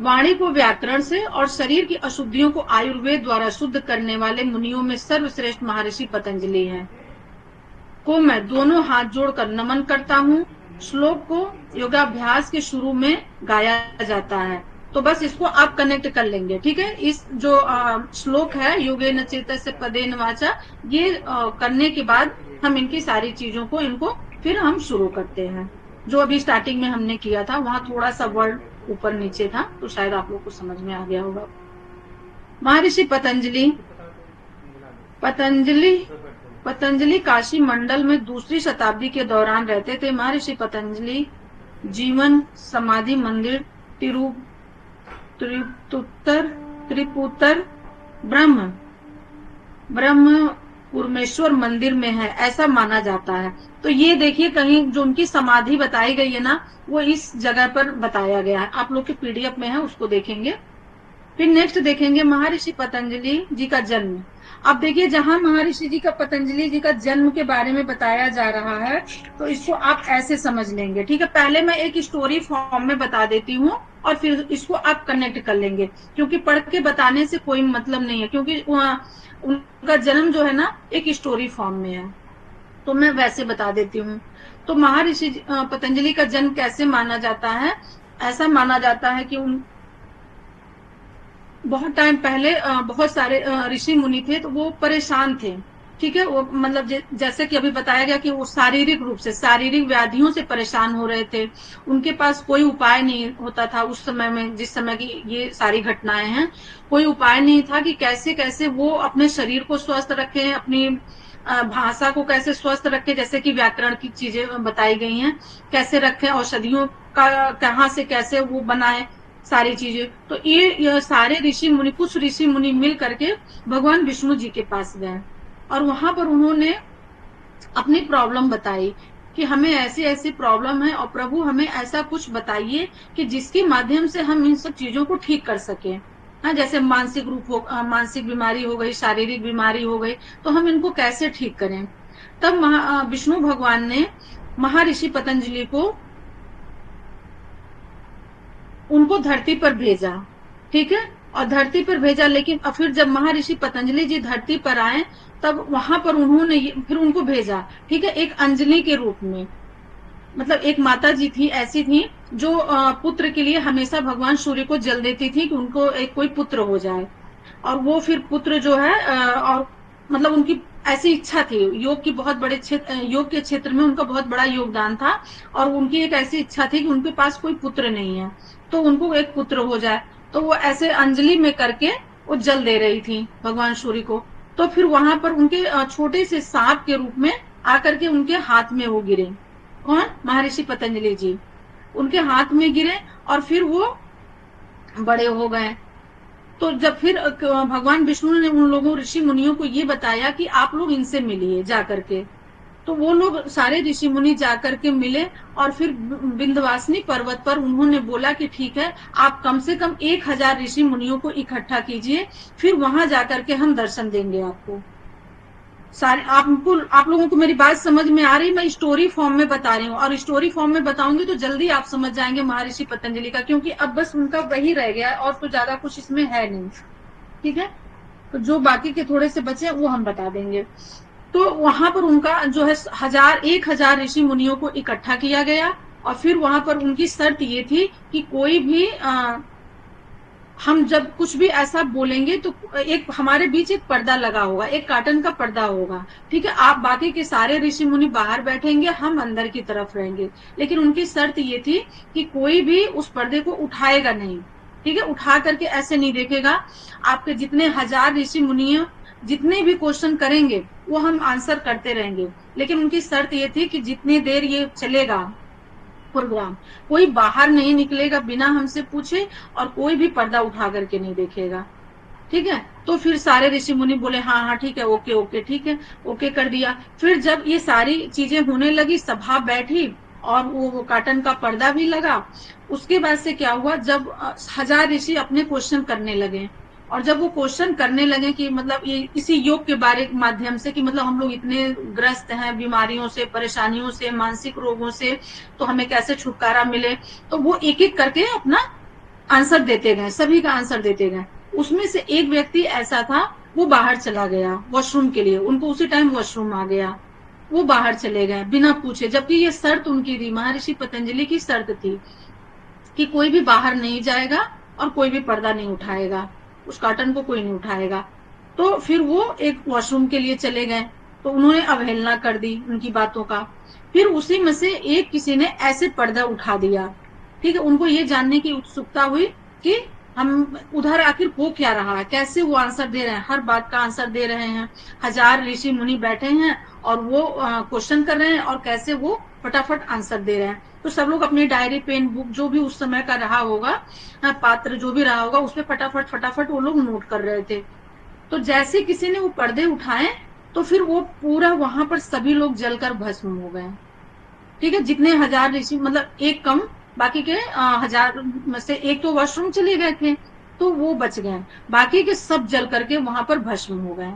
वाणी को व्याकरण से और शरीर की अशुद्धियों को आयुर्वेद द्वारा शुद्ध करने वाले मुनियों में सर्वश्रेष्ठ महर्षि पतंजलि हैं, को मैं दोनों हाथ जोड़कर नमन करता हूँ। श्लोक को योगाभ्यास के शुरू में गाया जाता है, तो बस इसको आप कनेक्ट कर लेंगे, ठीक है। इस जो श्लोक है योगेन चेतस्य पदेन वाचा, ये करने के बाद हम इनकी सारी चीजों को इनको फिर हम शुरू करते हैं। जो अभी स्टार्टिंग में हमने किया था वहां थोड़ा सा वर्ड ऊपर नीचे था, तो शायद आप लोग को समझ में आ गया होगा। महर्षि पतंजलि काशी मंडल में दूसरी शताब्दी के दौरान रहते थे। महर्षि पतंजलि जीवन समाधि मंदिर त्रिपुत्र ब्रह्म उर्मेश्वर मंदिर में है, ऐसा माना जाता है। तो ये देखिए कहीं जो उनकी समाधि बताई गई है ना, वो इस जगह पर बताया गया है, आप लोग के पीडीएफ में है, उसको देखेंगे। फिर नेक्स्ट देखेंगे महर्षि पतंजलि जी का जन्म। अब देखिए जहां महर्षि जी का पतंजलि जी का जन्म के बारे में बताया जा रहा है, तो इसको आप ऐसे समझ लेंगे, ठीक है। पहले मैं एक स्टोरी फॉर्म में बता देती हूँ और फिर इसको आप कनेक्ट कर लेंगे, क्योंकि पढ़ के बताने से कोई मतलब नहीं है, क्योंकि उनका जन्म जो है ना एक स्टोरी फॉर्म में है, तो मैं वैसे बता देती हूँ। तो महर्षि पतंजलि का जन्म कैसे माना जाता है, ऐसा माना जाता है कि बहुत टाइम पहले बहुत सारे ऋषि मुनि थे, तो वो परेशान थे, ठीक है। वो मतलब जैसे कि अभी बताया गया कि वो शारीरिक रूप से शारीरिक व्याधियों से परेशान हो रहे थे, उनके पास कोई उपाय नहीं होता था उस समय में, जिस समय की ये सारी घटनाएं हैं, कोई उपाय नहीं था कि कैसे कैसे वो अपने शरीर को स्वस्थ रखें, अपनी भाषा को कैसे स्वस्थ रखें, जैसे कि व्याकरण की चीजें बताई गई हैं, कैसे रखें, औषधियों का कहाँ से कैसे वो बनाए सारी चीजें। तो ये सारे ऋषि मुनि, कुछ ऋषि मुनि मिल करके भगवान विष्णु जी के पास गए और वहां पर उन्होंने अपनी प्रॉब्लम बताई कि हमें ऐसी ऐसी प्रॉब्लम है और प्रभु हमें ऐसा कुछ बताइए कि जिसके माध्यम से हम इन सब चीजों को ठीक कर सके। हाँ, जैसे मानसिक बीमारी हो गई, शारीरिक बीमारी हो गई, तो हम इनको कैसे ठीक करें। तब विष्णु भगवान ने महर्षि पतंजलि को उनको धरती पर भेजा, ठीक है, और धरती पर भेजा। लेकिन फिर जब महर्षि पतंजलि जी धरती पर आए, तब वहां पर उन्होंने फिर उनको भेजा, ठीक है, एक अंजलि के रूप में। मतलब एक माता जी थी, ऐसी थी जो पुत्र के लिए हमेशा भगवान सूर्य को जल देती थी कि उनको एक कोई पुत्र हो जाए, और वो फिर पुत्र जो है और मतलब उनकी ऐसी इच्छा थी, योग की बहुत बड़े क्षेत्र, योग के क्षेत्र में उनका बहुत बड़ा योगदान था, और उनकी एक ऐसी इच्छा थी कि उनके पास कोई पुत्र नहीं है, तो उनको एक पुत्र हो जाए। तो वो ऐसे अंजलि में करके वो जल दे रही थी भगवान सूर्य को। तो फिर वहां पर उनके छोटे से सांप के रूप में आकर के उनके हाथ में वो गिरे, कौन, महर्षि पतंजलि जी, उनके हाथ में गिरे और फिर वो बड़े हो गए। तो जब फिर भगवान विष्णु ने उन लोगों ऋषि मुनियों को ये बताया कि आप लोग इनसे मिलिए जाकर के, तो वो लोग सारे ऋषि मुनि जाकर के मिले और फिर विंध्यवासिनी पर्वत पर उन्होंने बोला कि ठीक है, आप कम से कम 1000 ऋषि मुनियों को इकट्ठा कीजिए, फिर वहां जाकर के हम दर्शन देंगे आपको। सारे आप लोगों को मेरी बात समझ में आ रही, मैं स्टोरी फॉर्म में बता रही हूँ, और स्टोरी फॉर्म में बताऊंगी तो जल्दी आप समझ जाएंगे महर्षि पतंजलि का, क्योंकि अब बस उनका वही रह गया और तो ज्यादा कुछ इसमें है नहीं, ठीक है। तो जो बाकी के थोड़े से बचे वो हम बता देंगे। तो वहां पर उनका जो है 1000 ऋषि मुनियों को इकट्ठा किया गया, और फिर वहां पर उनकी शर्त ये थी कि कोई भी हम जब कुछ भी ऐसा बोलेंगे तो एक हमारे बीच एक पर्दा लगा होगा, एक काटन का पर्दा होगा। ठीक है, आप बाकी के सारे ऋषि मुनि बाहर बैठेंगे, हम अंदर की तरफ रहेंगे। लेकिन उनकी शर्त ये थी कि कोई भी उस पर्दे को उठाएगा नहीं। ठीक है, उठा करके ऐसे नहीं देखेगा। आपके जितने हजार ऋषि मुनि जितने भी क्वेश्चन करेंगे वो हम आंसर करते रहेंगे। लेकिन उनकी शर्त ये थी कि जितनी देर ये चलेगा प्रोग्राम, कोई बाहर नहीं निकलेगा बिना हमसे पूछे, और कोई भी पर्दा उठा करके नहीं देखेगा। ठीक है, तो फिर सारे ऋषि मुनि बोले हाँ हाँ ठीक है, ओके ओके ठीक है, ओके कर दिया। फिर जब ये सारी चीजें होने लगी, सभा बैठी और वो काटन का पर्दा भी लगा। उसके बाद से क्या हुआ, जब हजार ऋषि अपने क्वेश्चन करने लगे, और जब वो क्वेश्चन करने लगे कि मतलब ये इसी योग के बारे माध्यम से कि मतलब हम लोग इतने ग्रस्त हैं बीमारियों से, परेशानियों से, मानसिक रोगों से, तो हमें कैसे छुटकारा मिले। तो वो एक एक करके अपना आंसर देते गए, सभी का आंसर देते गए। उसमें से एक व्यक्ति ऐसा था, वो बाहर चला गया वॉशरूम के लिए, उनको उसी टाइम वॉशरूम आ गया, वो बाहर चले गए बिना पूछे। जबकि ये शर्त उनकी थी, महर्षि पतंजलि की शर्त थी कि कोई भी बाहर नहीं जाएगा और कोई भी पर्दा नहीं उठाएगा, उस कार्टन को कोई नहीं उठाएगा। तो फिर वो एक वॉशरूम के लिए चले गए, तो उन्होंने अवहेलना कर दी उनकी बातों का। फिर उसी में से एक किसी ने ऐसे पर्दा उठा दिया। ठीक है, उनको ये जानने की उत्सुकता हुई कि हम उधर आखिर हो क्या रहा है, कैसे वो आंसर दे रहे हैं, हर बात का आंसर दे रहे हैं, हजार ऋषि मुनि बैठे हैं और वो क्वेश्चन कर रहे हैं, और कैसे वो फटाफट आंसर दे रहे हैं। तो सब लोग अपनी डायरी पेन बुक जो भी उस समय का रहा होगा, पात्र जो भी रहा होगा, उसपे फटाफट फटाफट वो लोग नोट कर रहे थे। तो जैसे किसी ने वो पर्दे उठाए, तो फिर वो पूरा वहां पर सभी लोग जलकर भस्म हो गए। ठीक है, जितने हजार ऋषि, मतलब एक कम, बाकी के हजार में से एक तो वॉशरूम चले गए थे, तो वो बच गए, बाकी के सब जल करके वहां पर भस्म हो गए।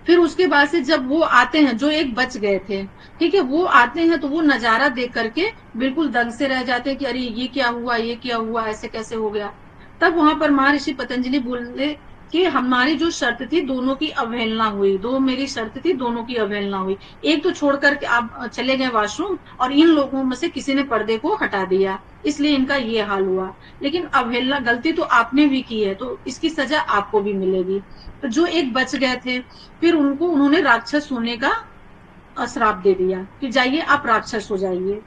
फिर उसके बाद से जब वो आते हैं, जो एक बच गए थे, ठीक है, वो आते हैं तो वो नजारा देख करके बिल्कुल दंग से रह जाते हैं कि अरे ये क्या हुआ, ये क्या हुआ, ऐसे कैसे हो गया। तब वहां पर महर्षि पतंजलि बोले कि हमारी जो शर्त थी दोनों की अवहेलना हुई, दो मेरी शर्त थी दोनों की अवहेलना हुई। एक तो छोड़ करके आप चले गए वॉशरूम, और इन लोगों में से किसी ने पर्दे को हटा दिया, इसलिए इनका ये हाल हुआ। लेकिन अवहेलना, गलती तो आपने भी की है, तो इसकी सजा आपको भी मिलेगी। तो जो एक बच गए थे, फिर उनको उन्होंने राक्षस होने का श्राप दे दिया कि जाइए आप राक्षस हो जाइए।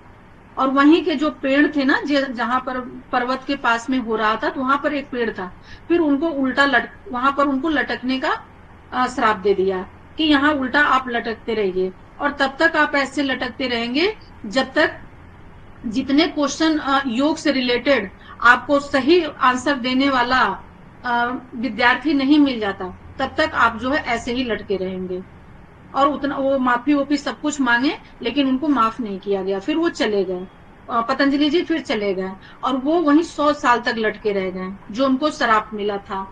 और वहीं के जो पेड़ थे ना, जहां पर पर्वत के पास में हो रहा था, तो वहां पर एक पेड़ था, फिर उनको उल्टा वहां पर उनको लटकने का श्राप दे दिया कि यहाँ उल्टा आप लटकते रहिए, और तब तक आप ऐसे लटकते रहेंगे जब तक जितने क्वेश्चन योग से रिलेटेड आपको सही आंसर देने वाला विद्यार्थी नहीं मिल जाता, तब तक आप जो है ऐसे ही लटके रहेंगे। और उतना वो माफी वोफी सब कुछ मांगे, लेकिन उनको माफ नहीं किया गया। फिर वो चले गए, पतंजलि जी फिर चले गए, और वो वहीं 100 साल तक लटके रह गए, जो उनको श्राप मिला था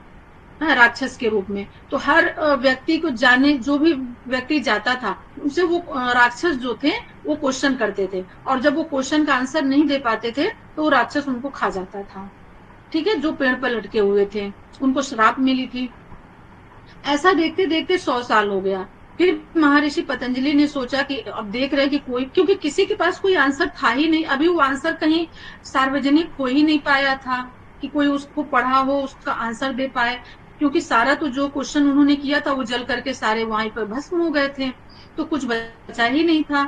राक्षस के रूप में। तो हर व्यक्ति को जाने, जो भी व्यक्ति जाता था उनसे वो राक्षस जो थे वो क्वेश्चन करते थे, और जब वो क्वेश्चन का आंसर नहीं दे पाते थे तो वो राक्षस उनको खा जाता था। ठीक है, जो पेड़ पर लटके हुए थे उनको श्राप मिली थी। ऐसा देखते देखते 100 साल हो गया। फिर महर्षि पतंजलि ने सोचा कि अब देख रहे कि कोई, क्योंकि किसी के पास कोई आंसर था ही नहीं, अभी वो आंसर कहीं सार्वजनिक हो ही नहीं पाया था कि कोई उसको पढ़ा हो, उसका आंसर दे पाए। क्योंकि सारा तो जो क्वेश्चन उन्होंने किया था वो जल करके सारे वहीं पर भस्म हो गए थे, तो कुछ बचा ही नहीं था।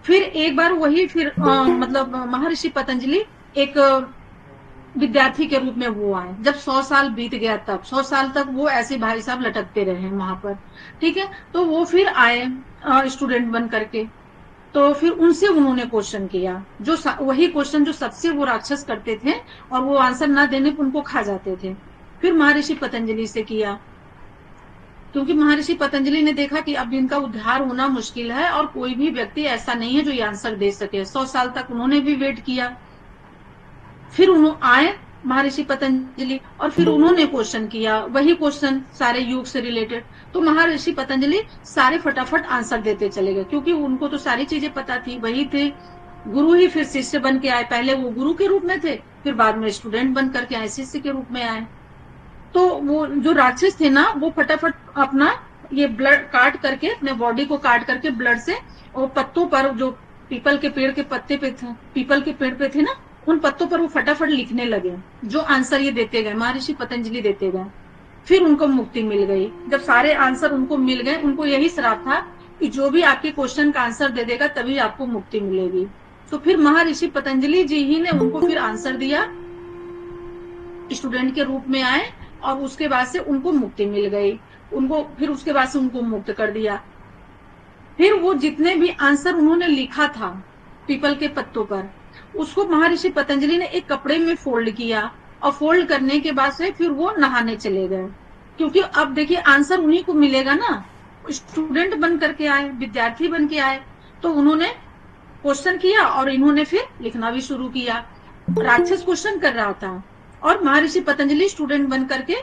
फिर एक बार वही फिर मतलब महर्षि पतंजलि एक विद्यार्थी के रूप में वो आए। जब 100 साल बीत गया, तब 100 साल तक वो ऐसे भाई साहब लटकते रहे वहां पर। ठीक है, तो वो फिर आए स्टूडेंट बन करके, तो फिर उनसे उन्होंने क्वेश्चन किया, जो वही क्वेश्चन जो सबसे वो राक्षस करते थे, और वो आंसर ना देने पर उनको खा जाते थे। फिर महर्षि पतंजलि से किया, क्योंकि महर्षि पतंजलि ने देखा कि अब इनका उद्धार होना मुश्किल है, और कोई भी व्यक्ति ऐसा नहीं है जो ये आंसर दे सके। 100 साल तक उन्होंने भी वेट किया। फिर उन्होंने आए महर्षि पतंजलि, और फिर उन्होंने क्वेश्चन किया, वही क्वेश्चन सारे योग से रिलेटेड। तो महर्षि पतंजलि सारे फटाफट आंसर देते चले गए, क्योंकि उनको तो सारी चीजें पता थी, वही थे गुरु ही, फिर शिष्य बन के आए। पहले वो गुरु के रूप में थे, फिर बाद में स्टूडेंट बन करके आए, शिष्य के रूप में आए। तो वो जो राक्षस थे ना, वो फटाफट अपना ये ब्लड काट करके, अपने बॉडी को काट करके ब्लड से, और पत्तों पर, जो पीपल के पेड़ के पत्ते पे थे, पीपल के पेड़ पे थे ना, उन पत्तों पर वो फटाफट लिखने लगे, जो आंसर ये देते गए, महर्षि पतंजलि देते गए। फिर उनको मुक्ति मिल गई। जब सारे आंसर उनको मिल गए, उनको यही श्राप था कि जो भी आपके क्वेश्चन का आंसर दे देगा तभी आपको मुक्ति मिलेगी। तो फिर महर्षि पतंजलि जी ही ने उनको फिर आंसर दिया, स्टूडेंट के रूप में आए, और उसके बाद से उनको मुक्ति मिल गई। उनको फिर उसके बाद से उनको मुक्त कर दिया। फिर वो जितने भी आंसर उन्होंने लिखा था पीपल के पत्तों पर, उसको महर्षि पतंजलि ने एक कपड़े में फोल्ड किया, और फोल्ड करने के बाद से फिर वो नहाने चले गए। क्योंकि अब देखिए आंसर उन्हीं को मिलेगा ना, स्टूडेंट बन करके आए, विद्यार्थी बन के आए, तो उन्होंने क्वेश्चन किया और इन्होंने फिर लिखना भी शुरू किया। राक्षस क्वेश्चन कर रहा था और महर्षि पतंजलि स्टूडेंट बन करके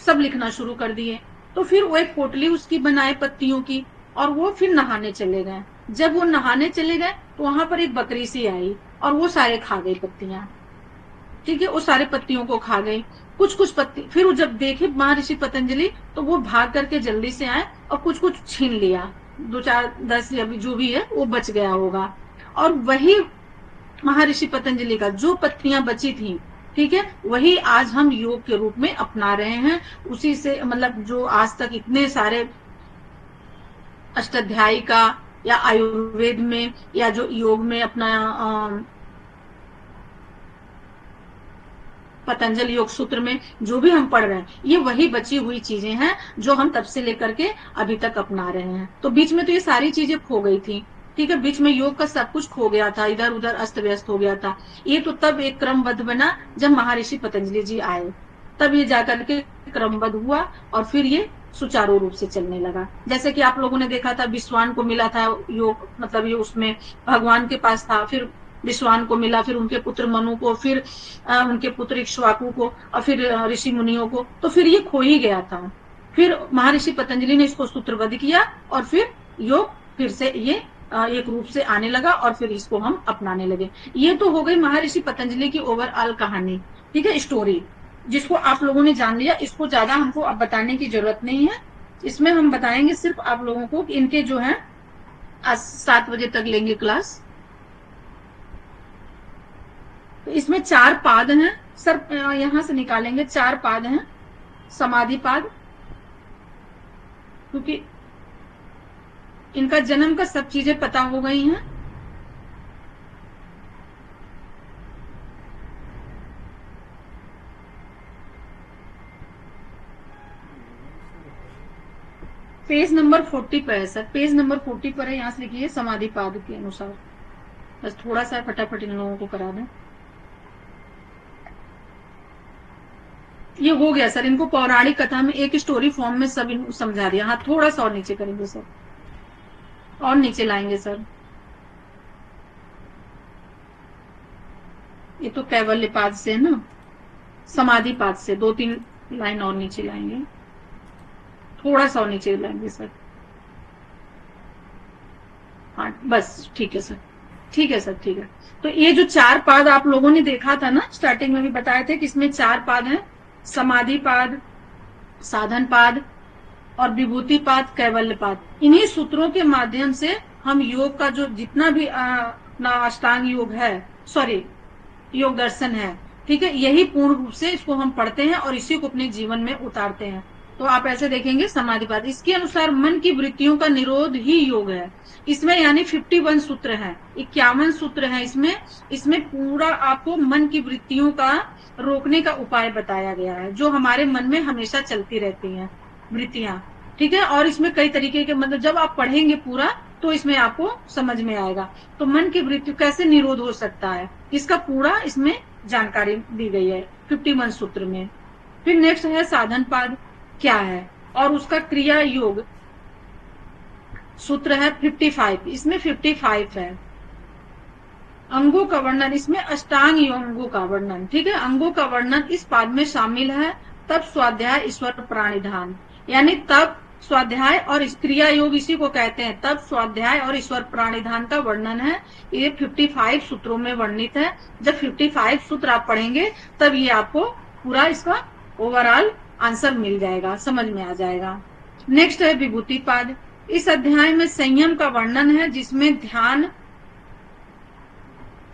सब लिखना शुरू कर दिए। तो फिर वो एक पोटली उसकी बनाए पत्तियों की, और वो फिर नहाने चले गए। जब वो नहाने चले गए तो वहां पर एक बकरी सी आई और वो सारे खा गई पत्तियां। ठीक है, वो सारे पत्तियों को खा गई। कुछ कुछ पत्ती फिर वो जब देखे महर्षि पतंजलि, तो वो भाग करके जल्दी से आए और कुछ कुछ छीन लिया। 2 4 10 या जो भी है वो बच गया होगा। और वही महर्षि पतंजलि का जो पत्तियां बची थी, ठीक है, वही आज हम योग के रूप में अपना रहे हैं। उसी से मतलब जो आज तक इतने सारे अष्टाध्यायी का, या आयुर्वेद में, या जो योग में अपना पतंजलि योग सूत्र में जो भी हम पढ़ रहे हैं, ये वही बची हुई चीजें हैं जो हम तब से लेकर के अभी तक अपना रहे हैं। तो बीच में तो ये सारी चीजें खो गई थी। ठीक है, बीच में योग का सब कुछ खो गया था, इधर उधर अस्त व्यस्त हो गया था। ये तो तब एक क्रमबद्ध बना जब महर्षि पतंजलि जी आए, तब ये जाकर के क्रमबद्ध हुआ, और फिर ये सुचारू रूप से चलने लगा। जैसे कि आप लोगों ने देखा था, विश्वान को मिला था योग, मतलब ये उसमें भगवान के पास था, फिर विश्वान को मिला, फिर उनके पुत्र मनु को, फिर उनके पुत्र इक्ष्वाकु को, और फिर ऋषि मुनियों को। तो फिर ये खो ही गया था। फिर महर्षि पतंजलि ने इसको सूत्रबद्ध किया, और फिर योग फिर से ये एक रूप से आने लगा, और फिर इसको हम अपनाने लगे। ये तो हो गई महर्षि पतंजलि की ओवरऑल कहानी, ठीक है, स्टोरी, जिसको आप लोगों ने जान लिया। इसको ज्यादा हमको अब बताने की जरूरत नहीं है। इसमें हम बताएंगे सिर्फ आप लोगों को कि इनके जो है आज 7 बजे तक लेंगे क्लास। तो इसमें 4 पाद हैं सर, यहां से निकालेंगे 4 पाद हैं। समाधि पाद, क्योंकि इनका जन्म का सब चीजें पता हो गई हैं। पेज नंबर 40 पर है सर, पेज नंबर 40 पर है, यहां से लिखिए समाधि पाद के अनुसार। बस थोड़ा सा फटाफट इन लोगों को करा दें। ये हो गया सर, इनको पौराणिक कथा में एक स्टोरी फॉर्म में सब समझा दिया। हाँ, थोड़ा सा और नीचे करेंगे सर, और नीचे लाएंगे सर। ये तो कैवल्य पाद से है ना, समाधि पाद से 2 3 लाइन और नीचे लाएंगे, थोड़ा सा और नीचे लाएंगे सर। हाँ बस, ठीक है सर, ठीक है सर, ठीक है। तो ये जो 4 पाद आप लोगों ने देखा था ना, स्टार्टिंग में भी बताए थे कि इसमें 4 पाद हैं। समाधि पाद, साधन पाद, और विभूति पाद, कैवल्य पाद। इन्हीं सूत्रों के माध्यम से हम योग का जो जितना भी अपना अष्टांग योग है, सॉरी योग दर्शन है, ठीक है, यही पूर्ण रूप से इसको हम पढ़ते हैं और इसी को अपने जीवन में उतारते हैं। तो आप ऐसे देखेंगे समाधिपाद, इसके अनुसार मन की वृत्तियों का निरोध ही योग है। इसमें यानी 51 सूत्र हैं, 51 सूत्र हैं इसमें। इसमें पूरा आपको मन की वृत्तियों का रोकने का उपाय बताया गया है, जो हमारे मन में हमेशा चलती रहती हैं वृत्तियां, ठीक है। और इसमें कई तरीके के, मतलब जब आप पढ़ेंगे पूरा तो इसमें आपको समझ में आएगा। तो मन की वृत्ति कैसे निरोध हो सकता है, इसका पूरा इसमें जानकारी दी गई है 51 सूत्र में। फिर नेक्स्ट है साधन पाद क्या है, और उसका क्रिया योग सूत्र है 55, इसमें 55 है। अंगों का वर्णन, इसमें अष्टांग अंगों का वर्णन, ठीक है, अंगों का वर्णन इस पाद में शामिल है। तब स्वाध्याय ईश्वर प्राणिधान, यानी तब स्वाध्याय और क्रिया योग इसी को कहते हैं। तब स्वाध्याय और ईश्वर प्राणिधान का वर्णन है। ये 55 सूत्रों में वर्णित है। जब 55 सूत्र आप पढ़ेंगे तब ये आपको पूरा इसका ओवरऑल आंसर मिल जाएगा, समझ में आ जाएगा। नेक्स्ट है विभूति पाद। इस अध्याय में संयम का वर्णन है, जिसमें ध्यान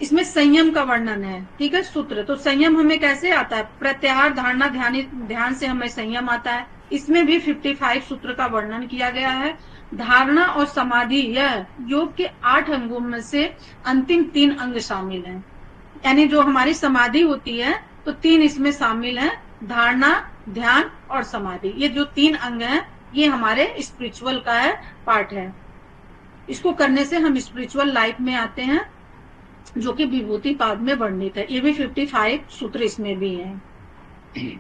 इसमें संयम का वर्णन है, ठीक है। सूत्र तो संयम हमें कैसे आता है, प्रत्याहार, धारणा, ध्यान से हमें संयम आता है। इसमें भी 55 सूत्र का वर्णन किया गया है। धारणा और समाधि, यह योग के 8 अंगों में से अंतिम 3 अंग शामिल हैं। यानी जो हमारी समाधि होती है तो 3 इसमें शामिल है, धारणा, ध्यान और समाधि। ये जो 3 अंग हैं ये हमारे स्पिरिचुअल का है, पार्ट है। इसको करने से हम स्पिरिचुअल लाइफ में आते हैं, जो कि विभूति पाद में वर्णित है। ये भी 55 सूत्र इसमें भी है।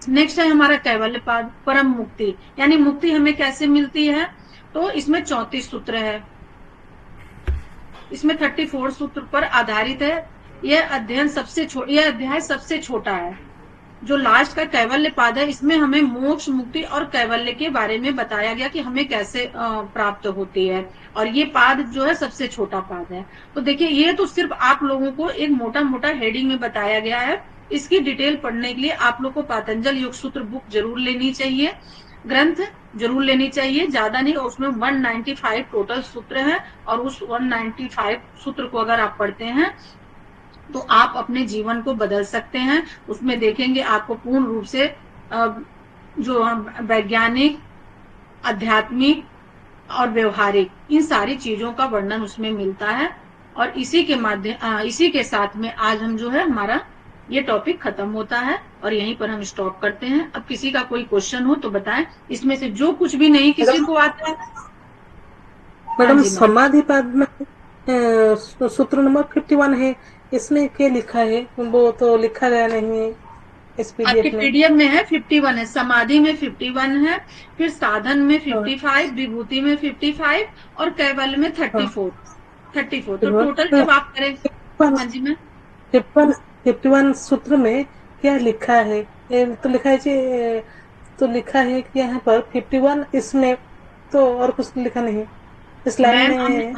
नेक्स्ट है हमारा कैवल्य पाद, परम मुक्ति, यानी मुक्ति हमें कैसे मिलती है, तो इसमें 34 सूत्र है। इसमें 34 सूत्र पर आधारित है। यह अध्ययन यह अध्याय सबसे छोटा है। जो लास्ट का कैवल्य पाद है, इसमें हमें मोक्ष, मुक्ति और कैवल्य के बारे में बताया गया कि हमें कैसे प्राप्त होती है। और ये पाद जो है सबसे छोटा पाद है। तो देखिए, ये तो सिर्फ आप लोगों को एक मोटा मोटा हेडिंग में बताया गया है। इसकी डिटेल पढ़ने के लिए आप लोग को पातंजल योग सूत्र बुक जरूर लेनी चाहिए, ग्रंथ जरूर लेनी चाहिए, ज्यादा नहीं। उसमें 195 टोटल सूत्र है, और उस 195 सूत्र को अगर आप पढ़ते हैं तो आप अपने जीवन को बदल सकते हैं। उसमें देखेंगे आपको पूर्ण रूप से जो वैज्ञानिक, आध्यात्मिक और व्यवहारिक, इन सारी चीजों का वर्णन उसमें मिलता है। और इसी के साथ में आज हम जो है हमारा ये टॉपिक खत्म होता है, और यहीं पर हम स्टॉप करते हैं। अब किसी का कोई क्वेश्चन हो तो बताएं, इसमें से जो कुछ भी नहीं किसी को आता है। मैडम, समाधि पाद में सूत्र नंबर 51 है, इसमें क्या लिखा है? वो तो लिखा गया नहीं है इस पीडीएफ में है। 51 है, समाधि में 51 है, फिर साधन में 55, विभूति में 55 और कैवल्य में 34। तो टोटल जब आप करें, हाँ जी मैम, 51 सूत्र में क्या लिखा है? तो लिखा है तो लिखा है कि यहाँ पर 51, इसमें तो और कुछ लिखा नहीं इस लाइन में।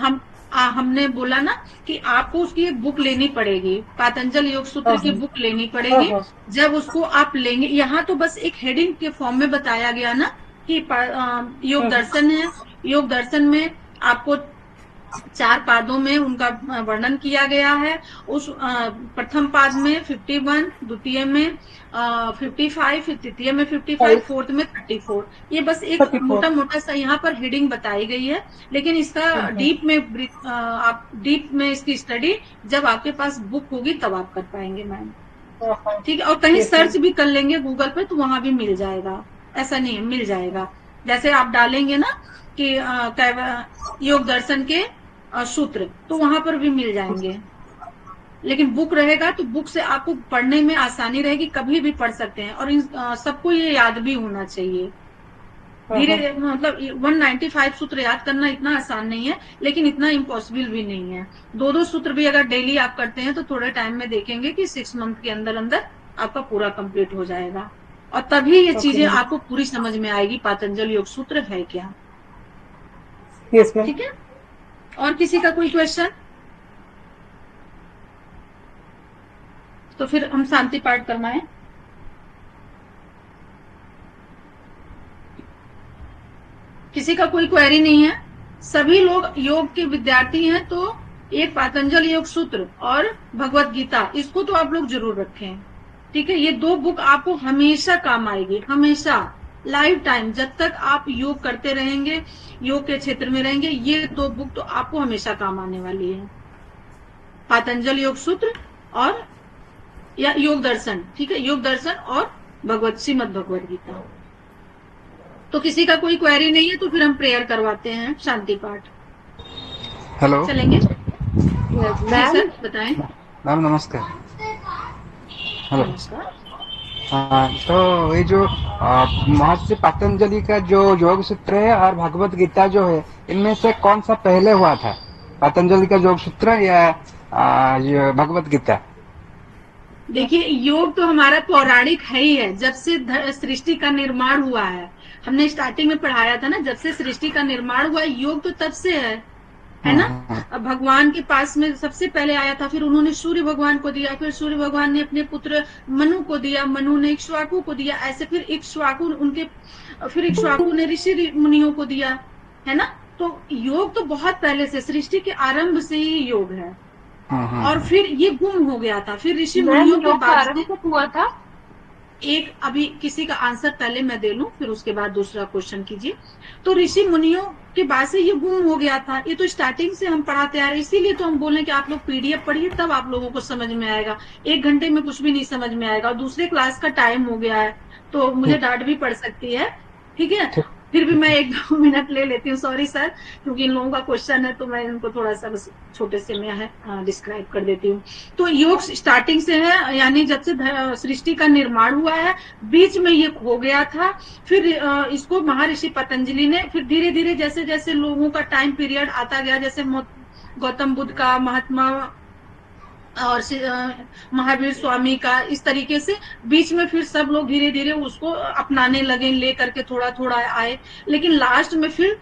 हमने बोला ना कि आपको उसकी एक बुक लेनी पड़ेगी, पातंजल योग सूत्र की बुक लेनी पड़ेगी। जब उसको आप लेंगे, यहाँ तो बस एक हेडिंग के फॉर्म में बताया गया ना कि योग दर्शन है। योग दर्शन में आपको 4 पादों में उनका वर्णन किया गया है। उस प्रथम पाद में 51, द्वितीय में 55, फिर तृतीय में 55, फोर्थ में 34। ये बस एक मोटा मोटा सा यहाँ पर हेडिंग बताई गई है। लेकिन इसका डीप में इसकी स्टडी जब आपके पास बुक होगी तब आप कर पाएंगे मैम, ठीक है। और कहीं सर्च भी कर लेंगे गूगल पे तो वहां भी मिल जाएगा, ऐसा नहीं है, मिल जाएगा। जैसे आप डालेंगे ना कि योग दर्शन के सूत्र, तो वहां पर भी मिल जाएंगे। लेकिन बुक रहेगा तो बुक से आपको पढ़ने में आसानी रहेगी, कभी भी पढ़ सकते हैं। और सबको ये याद भी होना चाहिए। धीरे मतलब 195 सूत्र याद करना इतना आसान नहीं है, लेकिन इतना इम्पॉसिबल भी नहीं है। 2 सूत्र भी अगर डेली आप करते हैं तो थोड़े टाइम में देखेंगे कि 6 मंथ के अंदर अंदर आपका पूरा कंप्लीट हो जाएगा। और तभी ये चीजें आपको पूरी समझ में आएगी पातंजल योग सूत्र है क्या। ठीक है। और किसी का कोई क्वेश्चन? तो फिर हम शांति पाठ करवाएं। किसी का कोई क्वेरी नहीं है? सभी लोग योग के विद्यार्थी हैं, तो एक पातंजल योग सूत्र और भगवत गीता, इसको तो आप लोग जरूर रखें, ठीक है। ये 2 बुक आपको हमेशा काम आएगी, हमेशा, लाइफ टाइम, जब तक आप योग करते रहेंगे, योग के क्षेत्र में रहेंगे, ये 2 बुक तो आपको हमेशा काम आने वाली है। पातंजल योग सूत्र और या योग दर्शन, ठीक है, योग दर्शन और श्रीमद् भगवत गीता। तो किसी का कोई क्वेरी नहीं है तो फिर हम प्रेयर करवाते हैं, शांति पाठ। हेलो, चलेंगे? सर बताएं। मैम नमस्कार। हेलो, नमस्कार। तो ये जो महर्षि पतंजलि का जो योग सूत्र है और भगवत गीता जो है, इनमें से कौन सा पहले हुआ था, पतंजलि का योग सूत्र या भगवत गीता? देखिए, योग तो हमारा पौराणिक है ही है, जब से सृष्टि का निर्माण हुआ है। हमने स्टार्टिंग में पढ़ाया था ना, जब से सृष्टि का निर्माण हुआ, योग तो तब से है ना। अब भगवान के पास में सबसे पहले आया था, फिर उन्होंने सूर्य भगवान को दिया, फिर सूर्य भगवान ने अपने पुत्र मनु को दिया, मनु ने इक्ष्वाकु को दिया, ऐसे फिर इक्ष्वाकु ने ऋषि मुनियों को दिया, है ना। तो योग तो बहुत पहले से, सृष्टि के आरंभ से ही योग है। और फिर ये गुम हो गया था। फिर ऋषि मैम मुनियों के योग का बाद आरंभ से कब हुआ था? एक, अभी किसी का आंसर पहले मैं दे लूं, फिर उसके बाद दूसरा क्वेश्चन कीजिए। तो ऋषि मुनियों के बाद से ये गुम हो गया था। ये तो स्टार्टिंग से हम पढ़ाते आ रहे हैं, इसीलिए तो हम बोले कि आप लोग पीडीएफ पढ़िए, तब आप लोगों को समझ में आएगा। 1 घंटे में कुछ भी नहीं समझ में आएगा, और दूसरे क्लास का टाइम हो गया है, तो मुझे ठीक डांट भी पड़ सकती है। ठीक है, ठीक फिर भी ठीक मैं है। 1-2 मिनट ले लेती हूँ, सॉरी सर, क्योंकि इन लोगों का क्वेश्चन है, तो मैं इनको थोड़ा सा बस छोटे से मैं है डिस्क्राइब कर देती हूँ। तो योग स्टार्टिंग से है, यानी जब से सृष्टि का निर्माण हुआ है, बीच में ये खो गया था। फिर इसको महर्षि पतंजलि ने, फिर धीरे धीरे जैसे जैसे लोगों का टाइम पीरियड आता गया, जैसे गौतम बुद्ध का, महात्मा और महावीर स्वामी का, इस तरीके से बीच में फिर सब लोग धीरे धीरे उसको अपनाने लगे, ले करके थोड़ा थोड़ा आए, लेकिन लास्ट में फिर